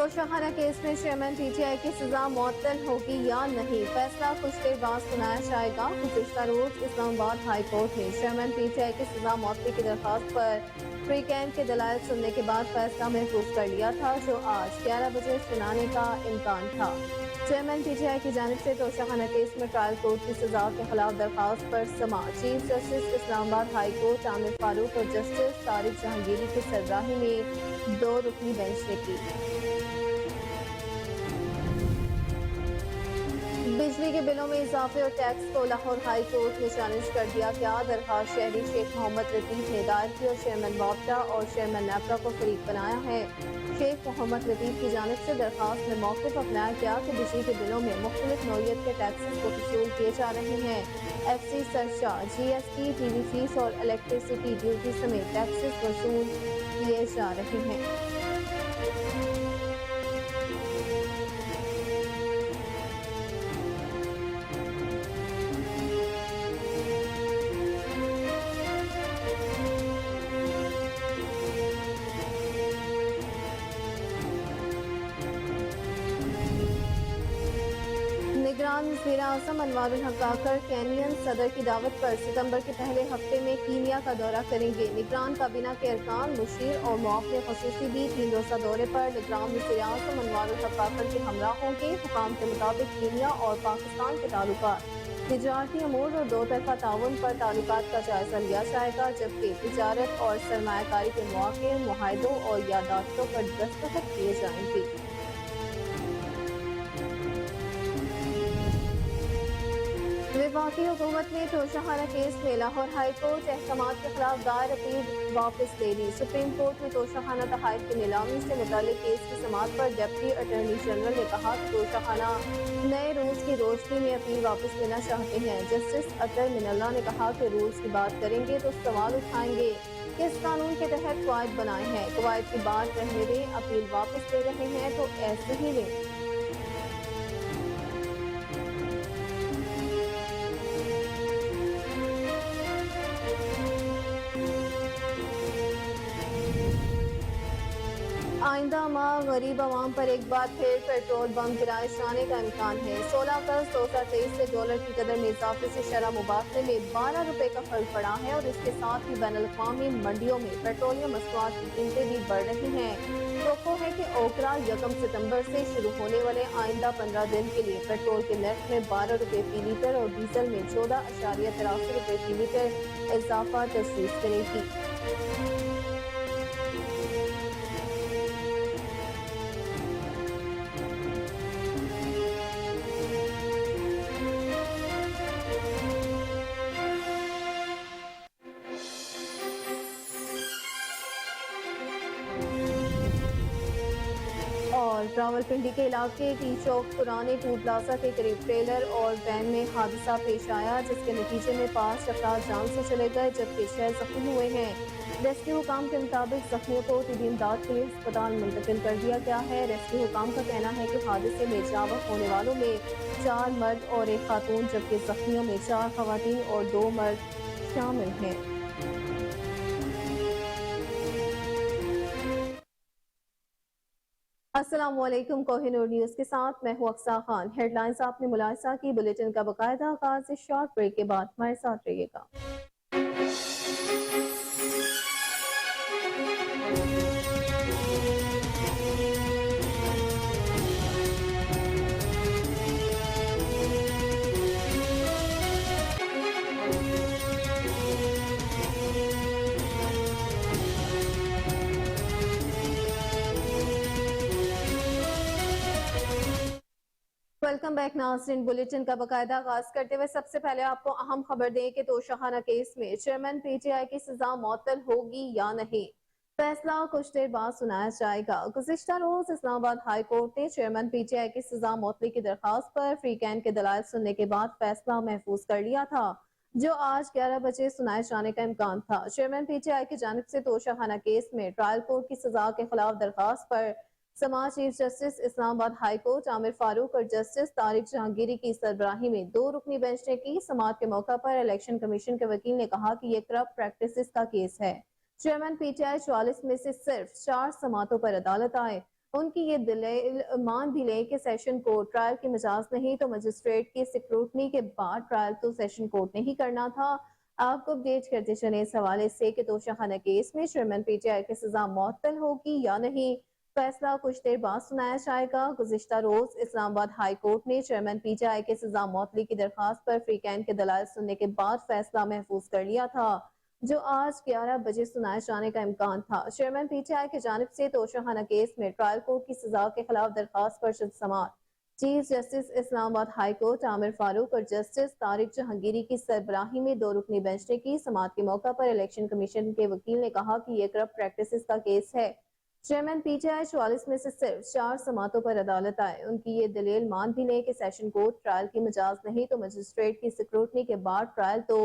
Toshakhana case में chairman PTI की सजा मुअत्तल होगी या नहीं, फैसला कुछ देर बाद सुनाया जाएगा। गुज़िश्ता रोज इस्लामाबाद हाई कोर्ट ने चेयरमैन पीटीआई की सजा मुअत्तली की दरखास्त पर फ्री कैंप के दलाइल सुनने के बाद फैसला महफूज कर लिया था, जो आज 11 बजे सुनाने का इम्कान था। चेयरमैन पीटीआई की जानिब से तोशाखाना केस में ट्रायल कोर्ट की सजा के खिलाफ दरखास्त पर समाअत chief justice Islamabad high court Aamir Farooq और जस्टिस तारिक जहांगीरी की सरबराही में 2 रुकनी बेंच ने की। बिजली के बिलों में इजाफे और टैक्स को लाहौर हाई कोर्ट में चैलेंज कर दिया गया। दरखास्त शहरी शेख मोहम्मद लतीफ ने दायर की और चेयरमैन वापटा और चेयरमैन नेपरा को फरीक बनाया है। शेख मोहम्मद लतीफ की जानिब से दरखास्त में मौक़िफ़ अपनाया गया कि बिजली के बिलों में मुख्तलिफ नौइयत के टैक्सेस को वसूल किए जा रहे हैं। FC surcharge, GST, TV fees और इलेक्ट्रिसिटी ड्यूटी समेत टैक्सेस वसूल किए जा रहे हैं। निगरान वज़ीर-ए-आज़म अनवारुल हक काकर केनियन सदर की दावत पर सितंबर के पहले हफ्ते में कीनिया का दौरा करेंगे। निगरान काबीना के अरकान, मुशीर और मुआविन ख़ुसूसी भी 3 रोज़ा दौरे पर निगरान वज़ीर-ए-आज़म अनवारुल हक काकर के हमरा होंगे। हुकाम के मुताबिक कीनिया और पाकिस्तान के ताल्लुकात, तिजारती अमूर और दो तरफा ताउन पर ताल्लुकात का जायजा लिया जाएगा, जबकि तिजारत और सरमायाकारी के मौक़े, मुआहदों और यादाश्तों पर दस्तखत किए जाएंगे। वफाकी हुकूमत ने तोशाखाना केस में लाहौर हाई कोर्ट अहकामात के खिलाफ दायर अपील वापस ले ली। सुप्रीम कोर्ट में तोशाखाना तहाइफ की नीलामी से मुताल्लिक केस की समाअत पर डिप्टी अटॉर्नी जनरल ने कहा कि तोशाखाना नए रूल्स की रोशनी में अपील वापस लेना चाहते हैं। जस्टिस अतर मिनल्ला ने कहा कि रूल्स की बात करेंगे तो सवाल उठाएंगे किस कानून के तहत कवायद बनाए हैं। कवायद की बात रहने दें, अपील वापस ले रहे हैं तो ऐसे ही लें। आइंदा माह गरीब आवाम पर एक बार फिर पेट्रोल बम गिराए जाने का इम्कान है। 16 अगस्त 2023 से डॉलर की कदर में इजाफे से शरह मुबादले में 12 रुपए का फर्क पड़ा है और इसके साथ ही बैनुल-अक़वामी मंडियों में पेट्रोलियम मसनूआत की कीमतें भी बढ़ रही हैं। तवक्को है कि ओकरा 1 सितंबर से शुरू होने वाले आइंदा 15 दिन के लिए पेट्रोल के नर्ख में 12 रुपए फी लीटर और डीजल में 14.83 रुपए फी लीटर इजाफा तजवीज़ करेगी। और रावलपिंडी के इलाके टी चौक पुराने टू प्लाजा के करीब ट्रेलर और वैन में हादसा पेश आया, जिसके नतीजे में 5 अफराद जान से चले गए जबकि 6 जख्मी हुए हैं। रेस्क्यू हुकाम के मुताबिक जख्मियों को तिबी इमदाद के लिए अस्पताल मुंतकिल कर दिया गया है। रेस्क्यू हुकाम का कहना है कि हादसे में जावक होने वालों में 4 मर्द और 1 खातून जबकि जख्मियों में 4 खवातीन और 2 मर्द शामिल हैं। अस्सलाम वालेकुम, कोहिनूर न्यूज के साथ मैं हूं अक्सा खान। हेडलाइंस आपने मुलाहिजा की, बुलेटिन का बाकायदा आगाज इस शॉर्ट ब्रेक के बाद हमारे साथ रहिएगा। वेलकम बैक नाज़रीन। बुलेटिन का बाकायदा आगाज करते हुए सबसे पहले आपको अहम खबर दें कि तोशाखाना केस में चेयरमैन पीटीआई की सजा मुअत्तल होगी या नहीं, फैसला कुछ देर बाद सुनाया जाएगा। गुज़िश्ता रोज इस्लामाबाद हाई कोर्ट ने चेयरमैन पीटीआई की सजा मुअत्तली की दरखास्त पर फ्री कैंप के दलाइल सुनने के बाद फैसला महफूज कर लिया था, जो आज 11 बजे सुनाए जाने का इम्कान था। चेयरमैन पीटीआई की जानिब से तोशाखाना केस में ट्रायल कोर्ट की सजा के खिलाफ दरखास्त पर समाज chief justice Islamabad high court Aamir Farooq और जस्टिस तारिक जहांगीरी की सरबराही में 2 रुकनी बेंच ने की। समाअत के मौका पर इलेक्शन कमीशन के वकील ने कहा कि यह करप्ट प्रैक्टिसेस का केस है। चेयरमैन पीटीआई 44 में से सिर्फ 4 समातों पर अदालत आए उनकी ये दलील मान भी लें कि सेशन कोर्ट ट्रायल की मिजाज नहीं तो मजिस्ट्रेट की स्क्रूटनी के बाद ट्रायल तो सेशन कोर्ट ने ही करना था। आपको अपडेट करते चले इस हवाले से कि तोशाखाना केस में चेयरमैन पीटीआई की सजा मुअत्तल होगी या नहीं, फैसला कुछ देर बाद सुनाया जाएगा। गुज़िश्ता रोज इस्लामाबाद हाई कोर्ट ने चेयरमैन पीटीआई की सजा मुअत्तली की दरखास्त पर फ्री कैन के दलाइल सुनने के बाद फैसला महफूज कर लिया था, जो आज 11 बजे सुनाए जाने का इम्कान था। चेयरमैन पीटीआई की जानिब से तोशाखाना केस में ट्रायल कोर्ट की सजा के खिलाफ दरखास्त पर समाअत chief justice Islamabad high court Aamir Farooq और जस्टिस तारिक जहांगीरी की सरबराही में 2 रुकनी बेंच ने की। समाअत के मौका पर इलेक्शन कमीशन के वकील ने कहा कि यह करप्ट प्रैक्टिसेस का केस है। चेयरमैन पीटीआई 44 में से सिर्फ 4 समातों पर अदालत आए। उनकी ये दलील मान भी लें कि सेशन कोर्ट ट्रायल की मिजाज नहीं तो मजिस्ट्रेट की स्क्रूटनी के बाद ट्रायल तो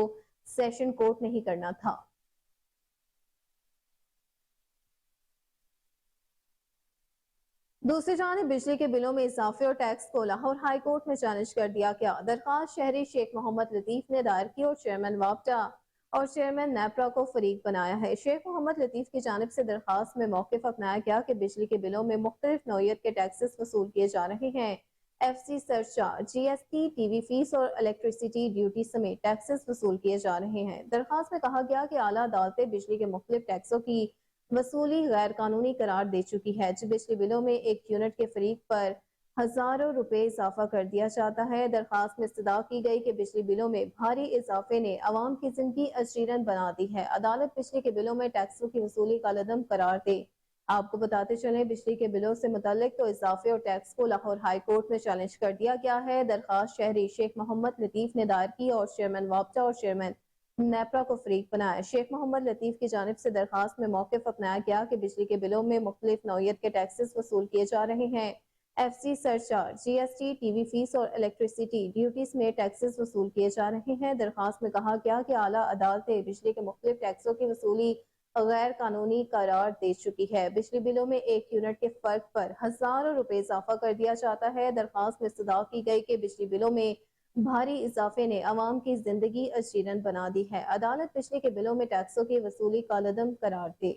सेशन कोर्ट नहीं करना था। दूसरी जानिब बिजली के बिलों में इजाफे और टैक्स को लाहौर हाई कोर्ट में चैलेंज कर दिया गया। दरखास्त शहरी शेख मोहम्मद लतीफ ने दायर की और चेयरमैन वापटा और चेयरमैन नेपरा को फरीक बनाया है। शेख मोहम्मद लतीफ की जानिब से दरखास्त में मौकिफ अपनाया गया कि बिजली के बिलों में मुख्तलिफ नौयत के टैक्सेस वसूल किए जा रहे हैं। FC surcharge, GST, TV fees और इलेक्ट्रिसिटी ड्यूटी समेत टैक्सेस वसूल किए जा रहे हैं। दरखास्त में कहा गया कि आला अदालतें बिजली के मुख्तलिफ टैक्सों की वसूली गैर कानूनी करार दे चुकी है। बिजली बिलों में एक यूनिट के फरीक पर हजारों रुपए इजाफा कर दिया जाता है। दरखास्त में इस्तदा की गई कि बिजली बिलों में भारी इजाफे ने अवाम की जिंदगी अजीरन बना दी है। अदालत बिजली के बिलों में टैक्सों की वसूली का लदम करार दे। आपको बताते चले बिजली के बिलों से मुतालिक तो इजाफे और टैक्स को लाहौर हाई कोर्ट में चैलेंज कर दिया गया है। दरखास्त शहरी शेख मोहम्मद लतीफ ने दायर की और चेयरमैन वापटा और चेयरमैन नेपरा को फरीक बनाया। शेख मोहम्मद लतीफ की जानिब से दरखास्त में मौकिफ अपनाया गया कि बिजली के बिलों में मुख्तलिफ नौयत के टैक्सेस वसूल किए जा रहे हैं। FC surcharge, GST, TV fees और इलेक्ट्रिसिटी ड्यूटीज में टैक्सेस वसूल किए जा रहे हैं। दरखास्त में कहा गया कि आला अदालतें बिजली के मुख्तलिफ टैक्सों की वसूली गैर कानूनी करार दे चुकी है। बिजली बिलों में एक यूनिट के फर्क पर हजारों रुपए इजाफा कर दिया जाता है। दरखास्त में इस्तदा की गई कि बिजली बिलों में भारी इजाफे ने अवाम की जिंदगी अजीरन बना दी है। अदालत बिजली के बिलों में टैक्सों की वसूली का लदम करार दे।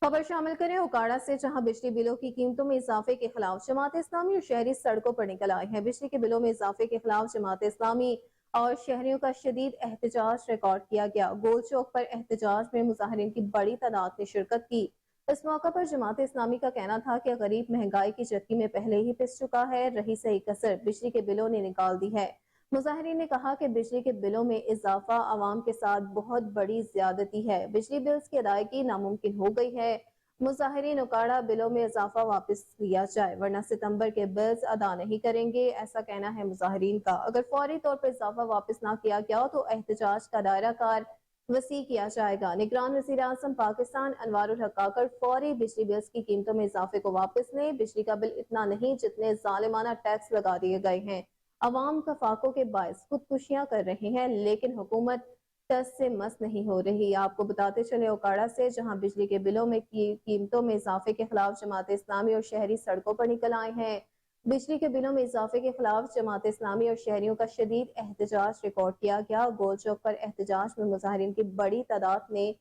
खबर शामिल करें उकाड़ा से, जहां बिजली बिलों की कीमतों में इजाफे के खिलाफ जमात इस्लामी और शहरी सड़कों पर निकल आए हैं। बिजली के बिलों में इजाफे के खिलाफ जमात इस्लामी और शहरियों का शदीद एहतजाज रिकॉर्ड किया गया। गोल चौक पर एहतजाज में मुजाहिरीन की बड़ी तादाद ने शिरकत की। इस मौका पर जमात इस्लामी का कहना था कि गरीब महंगाई की चक्की में पहले ही पिस चुका है, रही सही कसर बिजली के बिलों ने निकाल दी है। मुजाहिरीन ने कहा कि बिजली के बिलों में इजाफा आवाम के साथ बहुत बड़ी ज्यादती है। बिजली बिल्स की अदायगी नामुमकिन हो गई है। मुजाहिरीन उकाड़ा बिलों में इजाफा वापस लिया जाए वरना सितंबर के बिल्स अदा नहीं करेंगे, ऐसा कहना है मुजाहिरीन का। अगर फौरी तौर पर इजाफा वापस ना किया गया तो एहतजाज का दायरा कार वसी किया जाएगा। निगरान वज़ीर आज़म पाकिस्तान अनवारुल हक काकड़ फौरी बिजली बिल्स की कीमतों में इजाफे को वापस लें। बिजली का बिल इतना नहीं जितने जालिमाना टैक्स लगा दिए गए हैं। अवाम का फाकों के बायस खुदकुशियां कर रहे हैं, लेकिन हुकूमत टस से मस नहीं हो रही। आपको बताते चले उकाड़ा से, जहां बिजली के बिलों में कीमतों में इजाफे के खिलाफ जमात इस्लामी और शहरी सड़कों पर निकल आए हैं। बिजली के बिलों में इजाफे के खिलाफ जमात इस्लामी और शहरियों का शदीद एहतजाज रिकॉर्ड किया गया। गोल चौक पर एहतजाज में मुजाहिरीन की बड़ी तादाद ने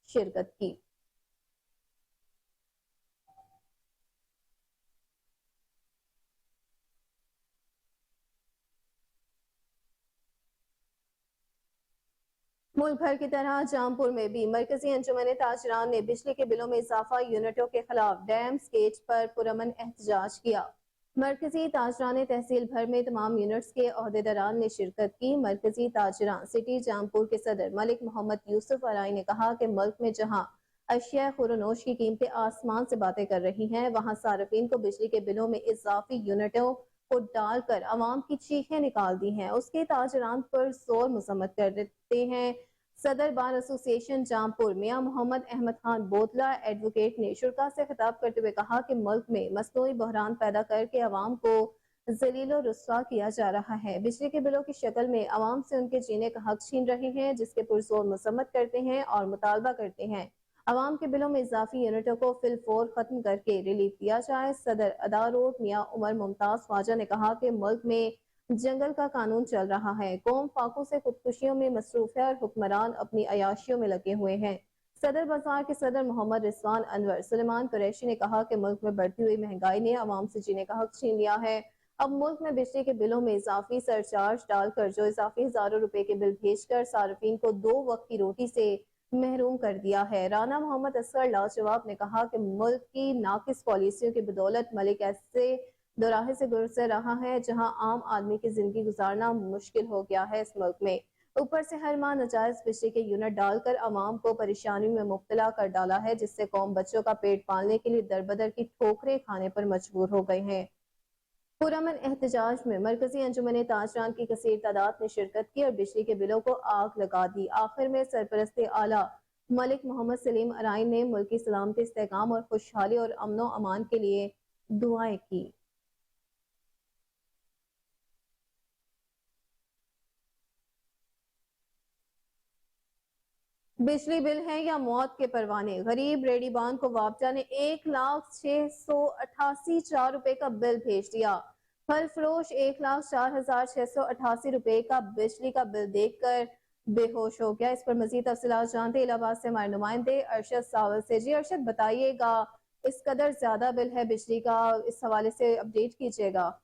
शिरकत की। मुल्क भर की तरह जामपुर में भी मरकजी अंजुमन ताजरान ने बिजली के बिलों में इजाफा यूनिटों के खिलाफ डैम्स गेट पर पुरअमन एहतजाज किया। मरकजी ताजरान तहसील भर में तमाम यूनिट्स के अहदेदारान ने शिरकत की। मरकजी ताजरान सिटी जामपुर के सदर मलिक मोहम्मद यूसुफ अलाई ने कहा कि मुल्क में जहाँ अशिया खुरनोश की कीमतें आसमान से बातें कर रही हैं, वहाँ सार्फिन को बिजली के बिलों में इजाफी यूनिटों को डालकर अवाम की चीखें निकाल दी हैं। उसके ताजरान पर जोर मजम्मत कर देते हैं। सदर बार एसोसिएशन जामपुर मियां मोहम्मद अहमद खान बोतला एडवोकेट ने शुरा से खिताब करते हुए कहा कि मुल्क में मसनूई बहरान पैदा करके अवाम को जलील रुस्वा किया जा रहा है। बिजली के बिलों की शक्ल में अवाम से उनके जीने का हक छीन रहे हैं, जिसके पुरजोर मसम्मत करते हैं और मुतालबा करते हैं अवाम के बिलों में इजाफी यूनिटों को फिलफोर खत्म करके रिलीफ दिया जाए। सदर अदा रोड मियां उमर मुमताज ख्वाजा ने कहा कि मुल्क में जंगल का कानून चल रहा है, कौम फाकों से खुदकुशियों में मसरूफ है और हुक्मरान अपनी अयाशियों में लगे हुए हैं। सदर बाजार के सदर मोहम्मद रिजवान अनवर सुलेमान कुरैशी ने कहा कि मुल्क में बढ़ती हुई महंगाई ने अवाम से जीने का हक छीन लिया है। अब मुल्क में बिजली के बिलों में इजाफी सरचार्ज डालकर जो इजाफी हजारों रुपए के बिल भेजकर सार्फिन को 2 वक्त की रोटी से महरूम कर दिया है। राना मोहम्मद असगर लाजवाब ने कहा कि मुल्क की नाकिस पॉलिसियों की बदौलत मलिक ऐसे दोराहे से गुजर रहा है जहां आम आदमी की जिंदगी गुजारना मुश्किल हो गया है। इस मुल्क में ऊपर से हर माह नाजायज बिजली के यूनिट डालकर अवाम को परेशानी में मुब्तला कर डाला है, जिससे कौम बच्चों का पेट पालने के लिए दरबदर की ठोकरें खाने पर मजबूर हो गए हैं। पुरअमन एहतजाज में मरकजी अंजुमन ताजरान की कसीर तादाद ने शिरकत की और बिजली के बिलों को आग लगा दी। आखिर में सरपरस्त आला मलिक मोहम्मद सलीम अराइन ने मुल्क की सलामती, इस्तेहकाम और खुशहाली और अमनो अमान के लिए दुआएं की। बिजली बिल है या मौत के परवाने, गरीब रेडीबान को वापजा ने 1,06,88,4 रुपए का बिल भेज दिया। फल फरोश 1,04,688 रुपए का बिजली का बिल देखकर बेहोश हो गया। इस पर मजीद तफसीलात जानते इलाहाबाद से हमारे नुमाइंदे अरशद सावल से। जी अरशद, बताइएगा, इस कदर ज्यादा बिल है बिजली का, इस हवाले से अपडेट कीजिएगा।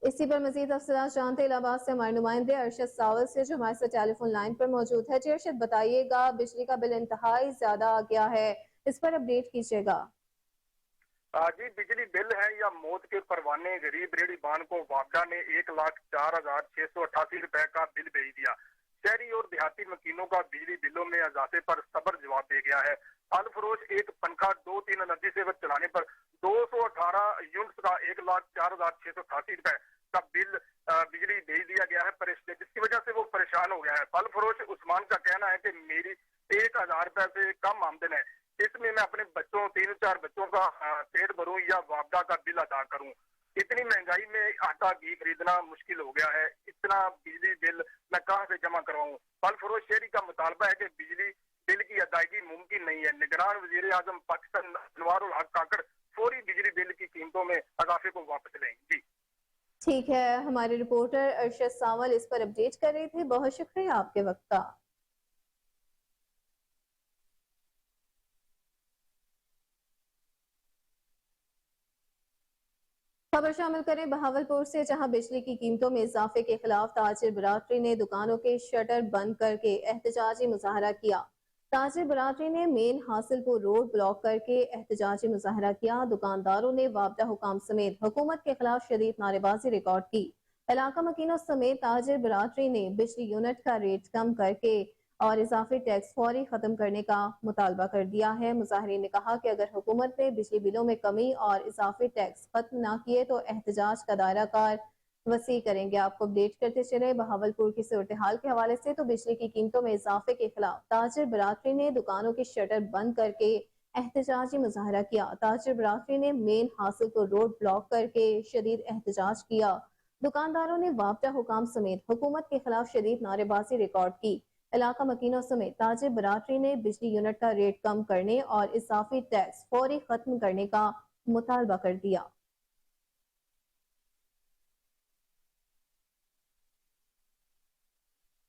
इसी पर मजीद अफसरात जानते इलाहाबाद से हमारे नुमाइंदे अरशद सावल से, जो हमारे साथ टेलीफोन लाइन पर मौजूद है। जी अरशद, बताइएगा, बिजली का बिल इंतहाई ज्यादा आ गया है, इस पर अपडेट कीजिएगा। जी, बिजली बिल है या मौत के परवाने, गरीब रेहड़ीबान को वापडा ने 1,04,688 रुपए का बिल भेज दिया। शहरी और देहाती मकीनों का बिजली बिलों में इजाफे पर सबर जवाब दे गया है। फल फरोश एक पंखा 2-3 एनर्जी सेवर चलाने पर 218 यूनिट का 1,04,688 रुपए का बिल बिजली भेज दिया गया है, जिसकी वजह से वो परेशान हो गया है। फल फरोश उस्मान का कहना है कि मेरी 1,000 रुपए से कम आमदन है, इसमें मैं अपने बच्चों 3-4 बच्चों का पेट भरूं या वापडा का बिल अदा करूं। इतनी महंगाई में आटा घी खरीदना मुश्किल हो गया है, इतना बिजली बिल मैं कहां से जमा करवाऊं। फल फरोश शहरी का मुतालबा है कि बिजली बिल की अदायगी मुमकिन नहीं है। निगरान वजीर आजम पाकिस्तान अनवारुल हक काकड़ फौरी बिजली बिल की कीमतों में इजाफे को वापस लें। जी ठीक है, हमारे रिपोर्टर अरशद सावल इस पर अपडेट कर रहे थे। बहुत शुक्रिया आपके वक्त का। खबर शामिल करें बहावलपुर से, जहां बिजली की कीमतों में इजाफे के खिलाफ ताजिर बरादरी ने दुकानों के शटर बंद करके एहतजाजी मुजाहरा किया। ताजिर बरादरी ने मेन हासिलपुर रोड ब्लॉक करके एहतजाजी मुजाहरा किया। दुकानदारों ने वापडा हुकाम समेत हुकूमत के खिलाफ शदीद नारेबाजी रिकॉर्ड की। इलाका मकीनों समेत ताजिर बरादरी ने बिजली यूनिट का रेट कम करके और इजाफी टैक्स फौरी खत्म करने का मुतालबा कर दिया है। मुजाहिरीन ने कहा कि अगर हुकूमत ने बिजली बिलों में कमी और इजाफी टैक्स खत्म ना किए तो एहतजाज का दायरा कार वसी करेंगे। आपको अपडेट करते चले बहावलपुर की सूरत हाल के हवाले से, तो बिजली की कीमतों में इजाफे के खिलाफ ताजिर बरादरी ने दुकानों के शटर बंद करके एहतजाजी मुजाहरा किया। ताजिर बरादरी ने मेन हासिलपुर रोड ब्लॉक करके शदीद एहतजाज किया। दुकानदारों ने वापडा हुकाम समेत हुकूमत के खिलाफ शदीद नारेबाजी रिकॉर्ड की। इलाका मकीनों समेत ताजिर बरादरी ने बिजली यूनिट का रेट कम करने और इजाफी टैक्स फौरी खत्म करने का मुतालबा कर दिया।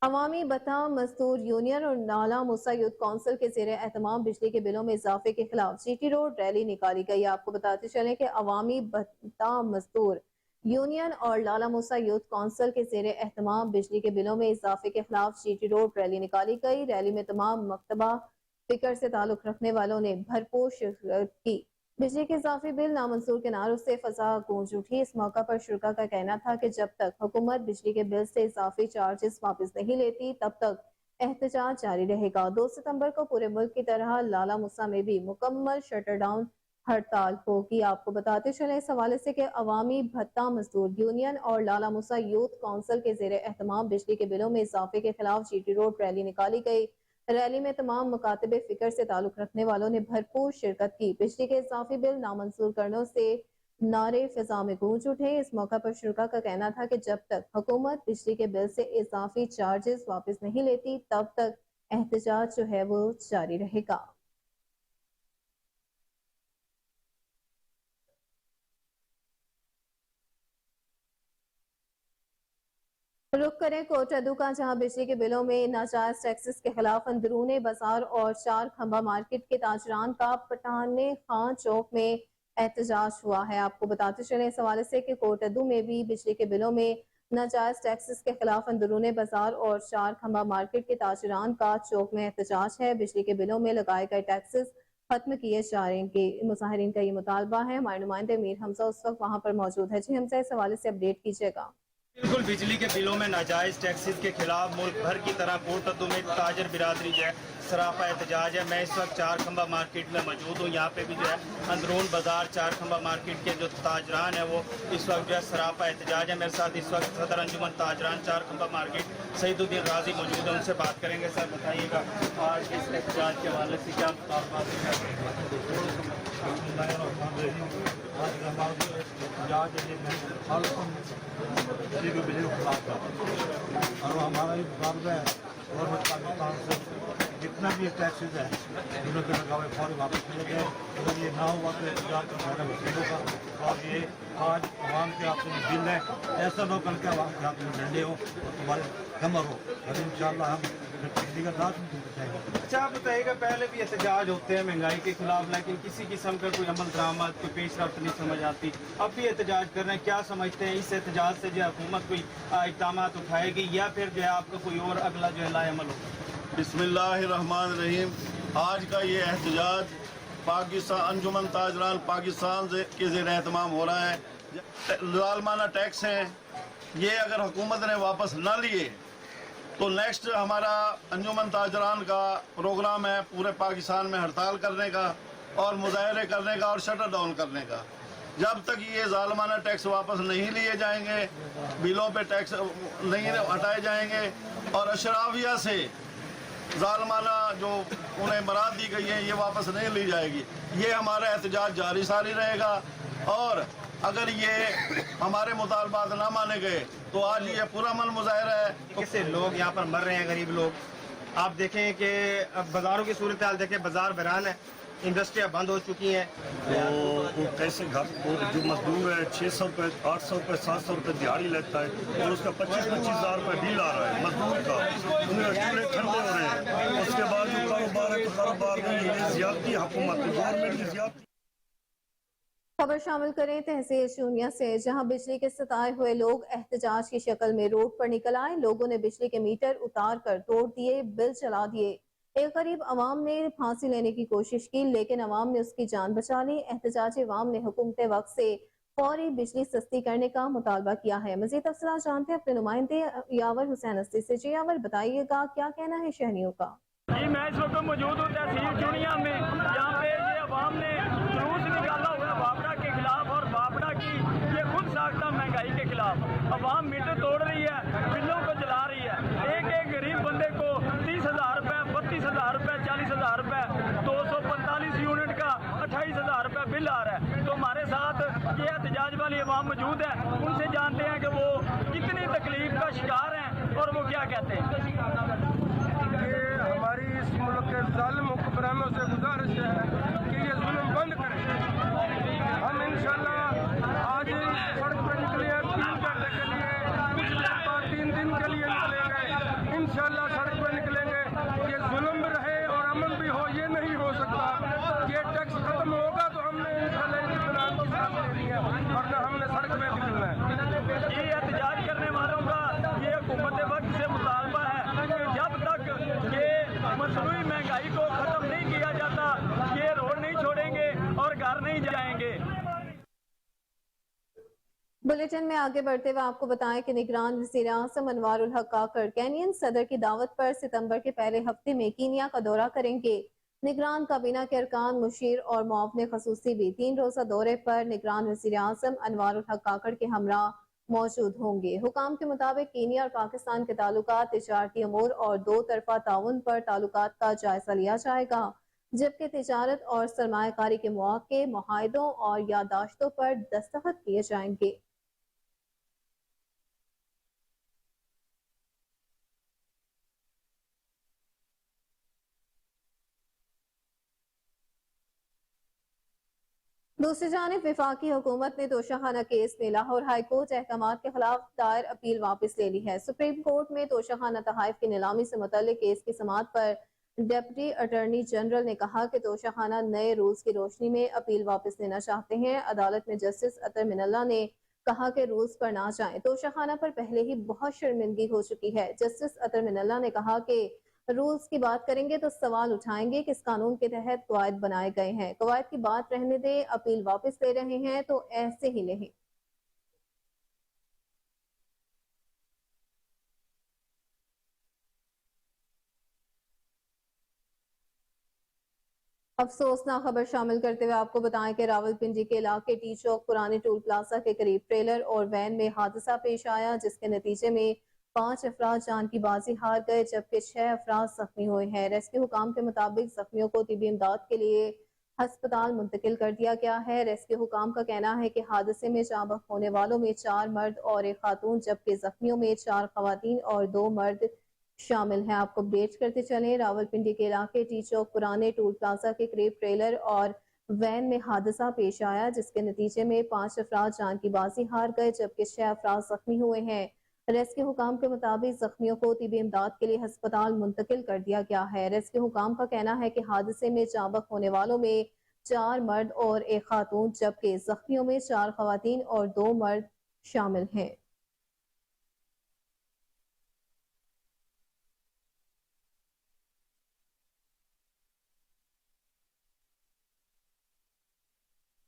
अवामी बता मजदूर यूनियन और नाला मूसा यूथ काउंसिल के जेर एहतमाम बिजली के बिलों में इजाफे के खिलाफ जीटी रोड रैली निकाली गई। आपको बताते चले कि अवामी बता मजदूर यूनियन और लाला मूसा यूथ काउंसिल के जेर एहतमाम बिजली के बिलों में इजाफे के खिलाफ जीटी रोड रैली निकाली गई। रैली में तमाम मकतबा फिक्र से ताल्लुक रखने वालों ने भरपूर शिरकत की। बिजली के इजाफी बिल नामंजूर के नारों से फजा गूंज उठी। इस मौका पर शुरा का कहना था कि जब तक हुकूमत बिजली के बिल से इजाफी चार्जेस वापस नहीं लेती तब तक एहतजाज जारी रहेगा। 2 सितंबर को पूरे मुल्क की तरह लाला मुसा में भी मुकम्मल शटर डाउन हड़ताल होगी। आपको बताते चले इस हवाले से कि अवामी भत्ता मजदूर यूनियन और लाला मुसा यूथ काउंसिल के जेर एहतमाम बिजली के बिलों में इजाफे के खिलाफ जीटी रोड रैली निकाली गई। रैली में तमाम मुकातबे फिक्र से ताल्लुक रखने वालों ने भरपूर शिरकत की। बिजली के इजाफी बिल नामंजूर करने से नारे फिजा में गूंज उठे। इस मौका पर शुरा का कहना था कि जब तक हुकूमत बिजली के बिल से इजाफी चार्जेस वापस नहीं लेती तब तक एहतजाज जो है वो जारी रहेगा। रुक करें कोटद्दू का, जहां बिजली के बिलों में नाजायज टैक्सेस के खिलाफ अंदरूनी बाजार और चार खंबा मार्केट के ताजरान का पठाने खां चौक में एहतजाज हुआ है। आपको बताते चले इस हवाले से कि कोटद्दू में भी बिजली के बिलों में नाजायज टैक्सेस के खिलाफ अंदरूनी बाजार और चार खंबा मार्केट के ताजरान का चौक में एहतजाज है। बिजली के बिलों में लगाए गए टैक्सेस खत्म किए जा रहे हैं। मुजाहिरीन का ये मुतालबा है। हमारे नुमाइंदे मीर हमजा उस वक्त वहां पर मौजूद है। जी हमजा, इस हवाले से अपडेट कीजिएगा। बिल्कुल, बिजली के बिलों में नाजायज़ टैक्सेस के खिलाफ मुल्क भर की तरह कोटद्दू में ताजर बिरादरी जो है सरापा एहतजाज है। मैं इस वक्त चार खंबा मार्केट में मौजूद हूँ। यहाँ पे भी जो है अंदरून बाजार चार खंबा मार्केट के जो ताजरान है वो इस वक्त जो है सरापा एहतजाज है। मेरे साथ इस वक्त सदर अंजुमन ताजरान चार खंबा मार्केट सईदुद्दीन राजी मौजूद है, उनसे बात करेंगे। सर बताइएगा आज के इस एहतजाज के हवाले से क्या बिजली को खिलाफ था और हमारा भी मुतालबा है गवर्नमेंट पाकिस्तान से जितना भी टैक्सेस है उन्होंने के लगा हुए फौरी वापस किए गए। अगर ये ना हुआ तो एहतजाज का हमारे वसीलों का, और ये आज आवाम के हाथ में बिल है, ऐसा ना कल के आवाम के हाथ में डंडे हो और तुम्हारे कमर हो, और इंशाल्लाह हम बिजली का दाद नहीं बचाएंगे। अच्छा, आप बताइएगा पहले भी एहतजाज होते हैं महंगाई के खिलाफ, लेकिन किसी किस्म का कोई अमल दरामद कोई पेशरफ्त नहीं समझ आती। अब भी एहतजाज कर रहे हैं, क्या समझते हैं इस एहतजाज से जो हुकूमत कोई इक़दाम उठाएगी या फिर जो है आपका कोई और अगला जो है लाएअमल होगा? बिस्मिल्लाहिर्रहमानिर्रहीम। आज का ये एहतजाज पाकिस्तान अंजुमन ताजरान पाकिस्तान के ज़ेर एहतमाम हो रहा है। ज़ालमाना टैक्स हैं, ये अगर हुकूमत ने वापस ना लिए तो नेक्स्ट हमारा अंजुमन ताजरान का प्रोग्राम है पूरे पाकिस्तान में हड़ताल करने का और मुजाहरे करने का और शटर डाउन करने का। जब तक ये ज़ालमाना टैक्स वापस नहीं लिए जाएंगे, बिलों पे टैक्स नहीं हटाए जाएंगे और अशराफिया से ज़ालमाना जो उन्हें बरात दी गई है ये वापस नहीं ली जाएगी, ये हमारा एहतजाज जारी सारी रहेगा। और अगर ये हमारे मुतालबात ना माने गए तो आज ये पुरअमन मुजाहरा है। कैसे लोग यहाँ पर मर रहे हैं, गरीब लोग। आप देखें कि अब बाज़ारों की सूरत हाल देखें, बाज़ार वीरान है, इंडस्ट्रियाँ बंद हो चुकी हैं। तो वो कैसे घर जो मजदूर है 600 रुपये 800 रुपये 700 रुपये दिहाड़ी लेता है और उसका 25-25 हज़ार रुपये बिल आ रहा है मजदूर का, उन्हें चूल्हे ठंडे हो रहे हैं। उसके बाद जो कारोबार है तो कारोबार में ये ज्यादती हुकूमत गवर्नमेंट की ज्यादती। खबर शामिल करें तहसील शूनिया से, जहां बिजली के सताए हुए लोग एहतजाज की शक्ल में रोड पर निकल आए। लोगों ने बिजली के मीटर उतार कर तोड़ दिए, बिल चला दिए। एक करीब अवाम ने फांसी लेने की कोशिश की लेकिन अवाम ने उसकी जान बचा ली। एहतजाजी अवाम ने हुकूमत वक्त से फौरी बिजली सस्ती करने का मुतालबा किया है। मजीद तफसीलात जानते हैं अपने नुमाइंदे यावर हुसैन अस्ती से। जी यावर, बताइएगा क्या कहना है शहरियों का? जी, मैं इस वक्त मौजूद हूँ तहसील चुनिया में, यहाँ पे ये अवाम ने जुलूस निकाला हुआ है बापड़ा के खिलाफ और बापड़ा की ये खुद साख्ता महंगाई के खिलाफ। अवाम मीटर तोड़ रही है, बिलों को जला रही है। एक एक गरीब बंदे को 30,000 रुपये, 32,000 रुपये, 40,000 रुपये, 245 यूनिट का 28,000 रुपये बिल आ रहा है। तो हमारे साथ ये एहतजाज वाली अवाम मौजूद है, उनसे जानते हैं कि वो कितनी तकलीफ का शिकार हैं और वो क्या कहते हैं। हमारी इस मुल्क के जालिम हुक्मरानों से गुजारिश है कि ये जुल्म बंद करें। हम इंशाल्लाह आज सड़क पर निकले हैं 3 घंटे के लिए, कुछ देर बाद 3 दिन के लिए निकलेंगे। इंशाल्लाह सड़क पर निकलेंगे। ये जुल्म भी रहे और अमन भी हो, ये नहीं हो सकता। ये टैक्स खत्म होगा तो हमने इंशाल्लाह इनकी बनान की सांस लेनी है, वरना हमने सड़क में निकलना है। ये एहतजाज करने वालों का ये हुकूमत वक्त से मुतालबा है कि जब तक ये मसनूई महंगाई को खत्म नहीं किया जाता ये रोड नहीं छोड़ेंगे और घर नहीं जाएंगे। बुलेटिन में आगे बढ़ते हुए आपको बताएं कि निगरान वज़ीर आज़म अनवारुल हक काकड़ केनियन सदर की दावत पर सितंबर के पहले हफ्ते में कीनिया का दौरा करेंगे। निगरान काबीना के अरकान, मुशीर और मुआवने खसूसी भी 3 रोज़ा दौरे पर निगरान वज़ीर आज़म अनवारुल हक काकड़ के हमरा मौजूद होंगे। हुकाम के मुताबिक कीनिया और पाकिस्तान के ताल्लुकात, तिजारती अमूर और 2 तरफा ताउन पर ताल्लुकात का जायजा लिया जाएगा, जबकि तिजारत और सरमायाकारी के मौके, मुआहिदों और यादाश्तों पर दस्तखत किए जाएंगे। दूसरी जानिब वफाकी हुकूमत ने तोशाखाना केस में लाहौर हाई कोर्ट अहकाम के खिलाफ दायर अपील वापस ले ली है। सुप्रीम कोर्ट में तोशाखाना तहाइफ की नीलामी से मुतल्लिक केस की समाअत पर डिप्टी अटॉर्नी जनरल ने कहा कि तोशाखाना नए रूल्स की रोशनी में अपील वापस लेना चाहते हैं। अदालत में जस्टिस अतर मिनल्ला ने कहा कि रूल्स पर ना जाएं। तोशाखाना पर पहले ही बहुत शर्मिंदगी हो चुकी है। जस्टिस अतर मिनल्ला ने कहा कि रूल्स की बात करेंगे तो सवाल उठाएंगे कि इस कानून के तहत कवायद बनाए गए हैं। कवायद की बात रहने दे, अपील वापस ले रहे हैं तो ऐसे ही लें। अफसोसनाक खबर शामिल करते हुए आपको बताएं कि रावलपिंडी के इलाके टी चौक पुराने टूल प्लाजा के करीब ट्रेलर और वैन में हादसा पेश आया, जिसके नतीजे में 5 अफराद जान की बाजी हार गए जबकि 6 अफराद जख्मी हुए हैं। रेस्क्यू हुकाम के मुताबिक जख्मियों को तिबी इमदाद के लिए अस्पताल मुंतकिल कर दिया गया है। रेस्क्यू हुकाम का कहना है कि हादसे में जाँ होने वालों में 4 मर्द और 1 खातून जबकि जख्मियों में 4 खवातीन और 2 मर्द शामिल हैं। आपको अपडेट करते चलें, रावलपिंडी के इलाके टी चौक पुराने टूल प्लाजा के करीब ट्रेलर और वैन में हादसा पेश आया, जिसके नतीजे में 5 अफराद जान की बाजी हार गए जबकि 6 अफराद जख्मी हुए हैं। रेस्क्यू हुकाम के मुताबिक जख्मियों को तिबी इमदाद के लिए अस्पताल मुंतकिल कर दिया गया है। रेस्क्यू हुकाम का कहना है कि हादसे में जाँ होने वालों में 4 मर्द और 1 खातून जबकि जख्मियों में 4 खवातीन और 2 मर्द शामिल हैं।